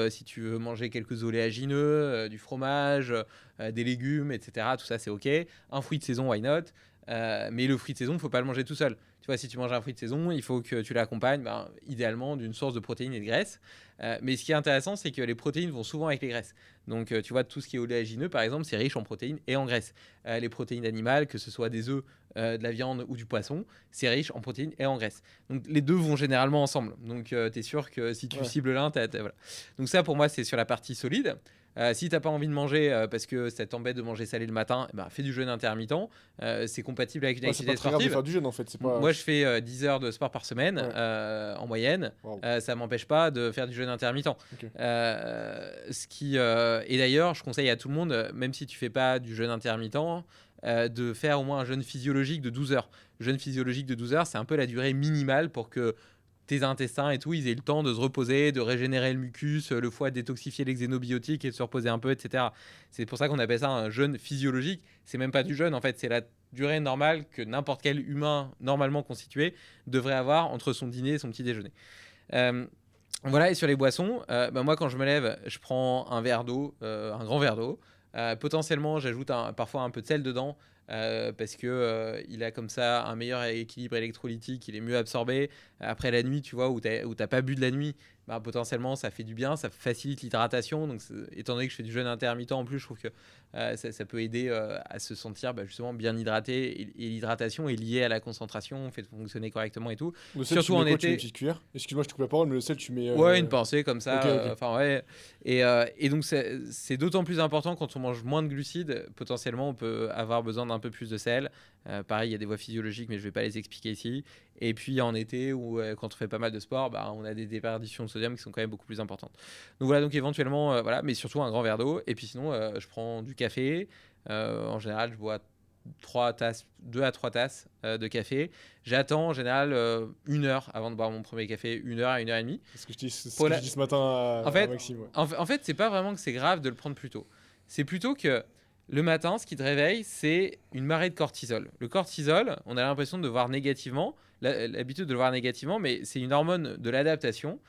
[SPEAKER 1] si tu veux manger quelques oléagineux, du fromage, des légumes, etc., tout ça, c'est OK. Un fruit de saison, why not? Mais le fruit de saison, il ne faut pas le manger tout seul. Tu vois, si tu manges un fruit de saison, il faut que tu l'accompagnes idéalement d'une source de protéines et de graisses. Mais ce qui est intéressant, c'est que les protéines vont souvent avec les graisses. Donc, tu vois, tout ce qui est oléagineux, par exemple, c'est riche en protéines et en graisses. Les protéines animales, que ce soit des œufs, de la viande ou du poisson, c'est riche en protéines et en graisses. Donc, les deux vont généralement ensemble. Donc, tu es sûr que si tu cibles l'un, voilà. Donc, ça, pour moi, c'est sur la partie solide. Si t'as pas envie de manger parce que ça t'embête de manger salé le matin, fais du jeûne intermittent. C'est compatible avec une activité
[SPEAKER 3] c'est pas très grave de
[SPEAKER 1] sportive.
[SPEAKER 3] faire du jeûne en fait. C'est pas...
[SPEAKER 1] Moi, je fais 10 heures de sport par semaine en moyenne.
[SPEAKER 3] Wow.
[SPEAKER 1] Ça m'empêche pas de faire du jeûne intermittent.
[SPEAKER 3] Ok.
[SPEAKER 1] Et d'ailleurs, je conseille à tout le monde, même si tu fais pas du jeûne intermittent, de faire au moins un jeûne physiologique de 12 heures. Jeûne physiologique de 12 heures, c'est un peu la durée minimale pour que tes intestins et tout, ils aient le temps de se reposer, de régénérer le mucus, le foie détoxifier les xénobiotiques et de se reposer un peu, etc. C'est pour ça qu'on appelle ça un jeûne physiologique. C'est même pas du jeûne, en fait, c'est la durée normale que n'importe quel humain normalement constitué devrait avoir entre son dîner et son petit déjeuner. Voilà, et sur les boissons, moi quand je me lève, je prends un verre d'eau, un grand verre d'eau. Potentiellement, j'ajoute parfois un peu de sel dedans. Parce que il a comme ça un meilleur équilibre électrolytique, il est mieux absorbé. Après la nuit, tu vois, où t'as pas bu de la nuit, potentiellement ça fait du bien, ça facilite l'hydratation. Donc, étant donné que je fais du jeûne intermittent en plus, je trouve que ça peut aider à se sentir justement bien hydraté. Et l'hydratation est liée à la concentration, fait fonctionner correctement et tout.
[SPEAKER 3] Le sel,
[SPEAKER 1] Surtout
[SPEAKER 3] tu mets
[SPEAKER 1] en
[SPEAKER 3] quoi?
[SPEAKER 1] été.
[SPEAKER 3] Tu mets une petite cuillère? Excuse-moi, je te coupe la parole, mais le sel, tu mets.
[SPEAKER 1] Ouais, une pensée comme ça.
[SPEAKER 3] Ok.
[SPEAKER 1] Enfin, ouais. Et donc, c'est d'autant plus important quand on mange moins de glucides. Potentiellement, on peut avoir besoin d'un peu plus de sel. Pareil, il y a des voies physiologiques, mais je ne vais pas les expliquer ici. Et puis, en été, ou quand on fait pas mal de sport, on a des déperditions de sodium qui sont quand même beaucoup plus importantes. Donc, voilà, donc éventuellement, voilà, mais surtout un grand verre d'eau. Et puis, sinon, je prends du café. En général, je bois 2 à 3 tasses de café. J'attends en général 1 heure avant de boire mon premier café, 1 heure à 1 heure et demie.
[SPEAKER 3] C'est ce que je dis ce matin à Maxime. Ouais.
[SPEAKER 1] En fait, c'est pas vraiment que c'est grave de le prendre plus tôt. C'est plutôt que le matin, ce qui te réveille, c'est une marée de cortisol. Le cortisol, on a l'impression de le voir négativement, l'habitude de le voir négativement, mais c'est une hormone de l'adaptation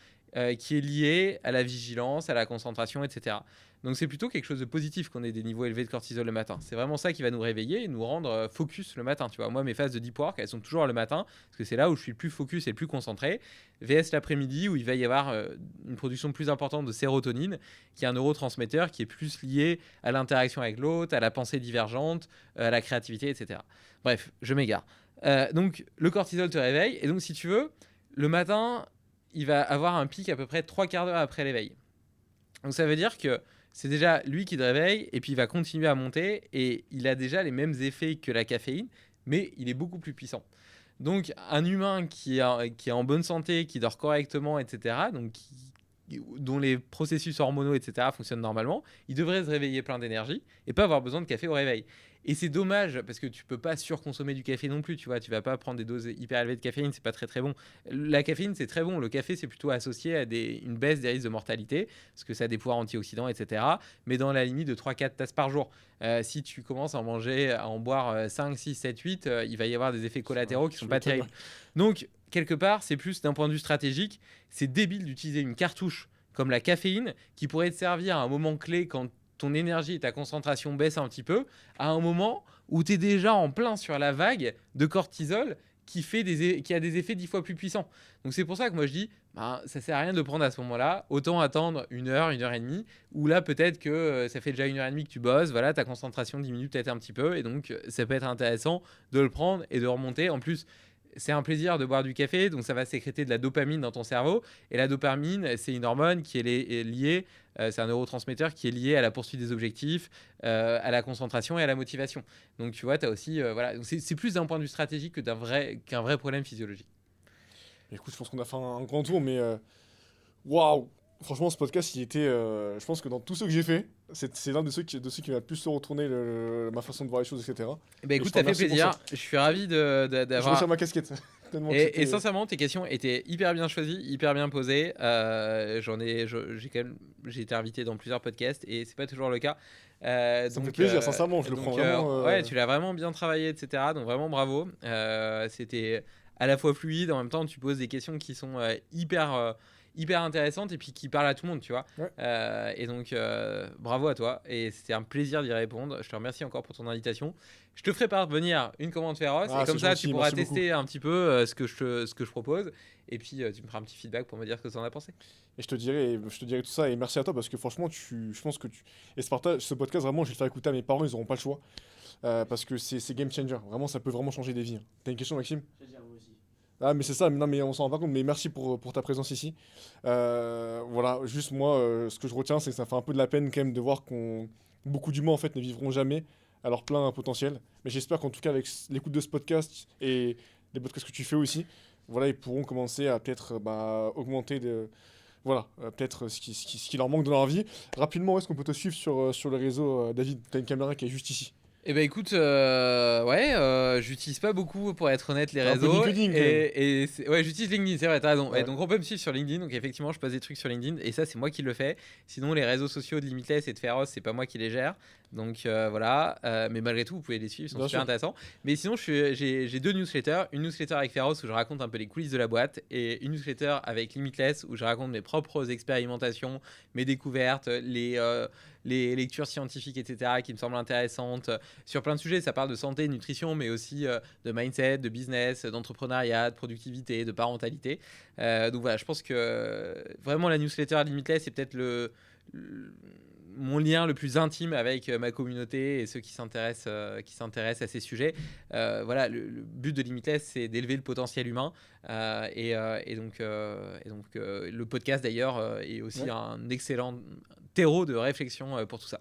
[SPEAKER 1] qui est liée à la vigilance, à la concentration, etc. Donc c'est plutôt quelque chose de positif qu'on ait des niveaux élevés de cortisol le matin. C'est vraiment ça qui va nous réveiller et nous rendre focus le matin. Tu vois, moi, mes phases de deep work, elles sont toujours le matin parce que c'est là où je suis le plus focus et le plus concentré. VS l'après-midi où il va y avoir une production plus importante de sérotonine, qui est un neurotransmetteur qui est plus lié à l'interaction avec l'autre, à la pensée divergente, à la créativité, etc. Bref, je m'égare. Donc le cortisol te réveille et donc si tu veux, le matin, il va avoir un pic à peu près 3/4 d'heure après l'éveil. Donc ça veut dire que c'est déjà lui qui te réveille et puis il va continuer à monter et il a déjà les mêmes effets que la caféine, mais il est beaucoup plus puissant. Donc, un humain qui est en bonne santé, qui dort correctement, etc., donc dont les processus hormonaux, etc., fonctionnent normalement, il devrait se réveiller plein d'énergie et pas avoir besoin de café au réveil. Et c'est dommage parce que tu peux pas surconsommer du café non plus, tu vois. Tu vas pas prendre des doses hyper élevées de caféine, c'est pas très très bon. La caféine, c'est très bon. Le café, c'est plutôt associé à une baisse des risques de mortalité parce que ça a des pouvoirs antioxydants, etc. Mais dans la limite de 3-4 tasses par jour. Si tu commences à en boire 5, 6, 7, 8, il va y avoir des effets collatéraux qui sont pas terribles. Donc, quelque part, c'est plus d'un point de vue stratégique, c'est débile d'utiliser une cartouche comme la caféine qui pourrait te servir à un moment clé quand ton énergie et ta concentration baissent un petit peu, à un moment où tu es déjà en plein sur la vague de cortisol qui a des effets 10 fois plus puissants. Donc c'est pour ça que moi je dis, ça sert à rien de prendre à ce moment-là, autant attendre 1 heure, 1 heure et demie, où là peut-être que ça fait déjà 1 heure et demie que tu bosses, voilà, ta concentration diminue peut-être un petit peu, et donc ça peut être intéressant de le prendre et de remonter. En plus, c'est un plaisir de boire du café, donc ça va sécréter de la dopamine dans ton cerveau. Et la dopamine, c'est une hormone qui est liée, c'est un neurotransmetteur qui est lié à la poursuite des objectifs, à la concentration et à la motivation. Donc tu vois, tu as aussi, voilà, donc c'est plus d'un point de vue stratégique qu'un vrai problème physiologique.
[SPEAKER 3] Écoute, je pense qu'on a fait un grand tour, mais waouh! Franchement, ce podcast, il était. Je pense que dans tous ceux que j'ai fait, c'est l'un de ceux qui m'a le plus se retourner ma façon de voir les choses, etc.
[SPEAKER 1] Ben écoute, ça fait plaisir. Je suis ravi
[SPEAKER 3] Je
[SPEAKER 1] d'avoir.
[SPEAKER 3] retire ma casquette.
[SPEAKER 1] Et sincèrement, tes questions étaient hyper bien choisies, hyper bien posées. J'ai été invité dans plusieurs podcasts et c'est pas toujours le cas.
[SPEAKER 3] Ça me fait plaisir, sincèrement, je le prends vraiment.
[SPEAKER 1] Ouais, tu l'as vraiment bien travaillé, etc. Donc vraiment bravo. C'était à la fois fluide, en même temps tu poses des questions qui sont hyper intéressantes et puis qui parlent à tout le monde, tu vois.
[SPEAKER 3] Ouais.
[SPEAKER 1] Et donc bravo à toi et c'était un plaisir d'y répondre. Je te remercie encore pour ton invitation. Je te ferai parvenir une commande féroce et comme ça
[SPEAKER 3] gentil,
[SPEAKER 1] tu pourras
[SPEAKER 3] merci
[SPEAKER 1] tester un petit peu ce que je propose et puis tu me feras un petit feedback pour me dire ce que tu en as pensé.
[SPEAKER 3] Et je te dirai tout ça, et merci à toi parce que franchement, je pense que tu. Et ce podcast, vraiment, je vais le faire écouter à mes parents, ils n'auront pas le choix. Parce que c'est game changer. Vraiment, ça peut vraiment changer des vies. T'as une question, Maxime?
[SPEAKER 4] Je vais dire vous aussi.
[SPEAKER 3] Ah, mais c'est ça, non, mais on s'en rend pas compte, mais merci pour ta présence ici. Voilà, juste moi, ce que je retiens, c'est que ça fait un peu de la peine quand même de voir qu'on. Beaucoup d'humains, en fait, ne vivront jamais à leur plein potentiel. Mais j'espère qu'en tout cas, avec l'écoute de ce podcast et les podcasts que tu fais aussi, voilà, ils pourront commencer à peut-être augmenter voilà, peut-être ce qui leur manque dans leur vie. Rapidement, où est-ce qu'on peut te suivre sur les réseaux, David? T'as une caméra qui est juste ici.
[SPEAKER 1] Eh ben écoute, j'utilise pas beaucoup pour être honnête les
[SPEAKER 3] Un peu
[SPEAKER 1] réseaux.
[SPEAKER 3] LinkedIn, quand même.
[SPEAKER 1] Ouais, j'utilise LinkedIn, c'est vrai, t'as raison.
[SPEAKER 3] Ouais.
[SPEAKER 1] Ouais, donc on peut me suivre sur LinkedIn, donc effectivement je poste des trucs sur LinkedIn et ça c'est moi qui le fais. Sinon les réseaux sociaux de Limitless et de Féroce, c'est pas moi qui les gère. Donc voilà, mais malgré tout vous pouvez les suivre, ils sont
[SPEAKER 3] Bien
[SPEAKER 1] super
[SPEAKER 3] sûr.
[SPEAKER 1] intéressants. Mais sinon j'ai 2 newsletters, une newsletter avec Féroce où je raconte un peu les coulisses de la boîte et une newsletter avec Limitless où je raconte mes propres expérimentations, mes découvertes, les lectures scientifiques, etc., qui me semblent intéressantes sur plein de sujets. Ça parle de santé, de nutrition, mais aussi de mindset, de business, d'entrepreneuriat, de productivité, de parentalité. Donc voilà, je pense que vraiment la newsletter Limitless, c'est peut-être mon lien le plus intime avec ma communauté et ceux qui s'intéressent à ces sujets. Voilà, le but de Limitless, c'est d'élever le potentiel humain. Et donc, le podcast, d'ailleurs, est aussi un excellent terreau de réflexion pour tout ça.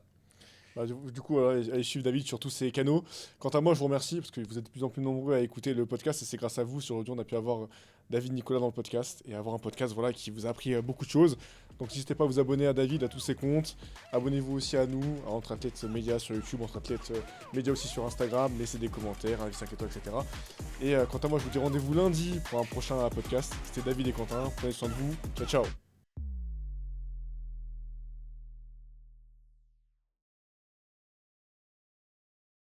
[SPEAKER 3] Du coup, allez suivre David sur tous ces canaux. Quant à moi, je vous remercie parce que vous êtes de plus en plus nombreux à écouter le podcast et c'est grâce à vous sur Audio on a pu avoir David Nicolas dans le podcast et avoir un podcast voilà, qui vous a appris beaucoup de choses. Donc n'hésitez pas à vous abonner à David, à tous ses comptes. Abonnez-vous aussi à nous, à Entre Athlètes Média sur YouTube, Entre Athlètes Média aussi sur Instagram. Laissez des commentaires, avis 5 étoiles, etc. Et quant à moi, je vous dis rendez-vous lundi pour un prochain podcast. C'était David et Quentin. Prenez soin de vous. Ciao, ciao.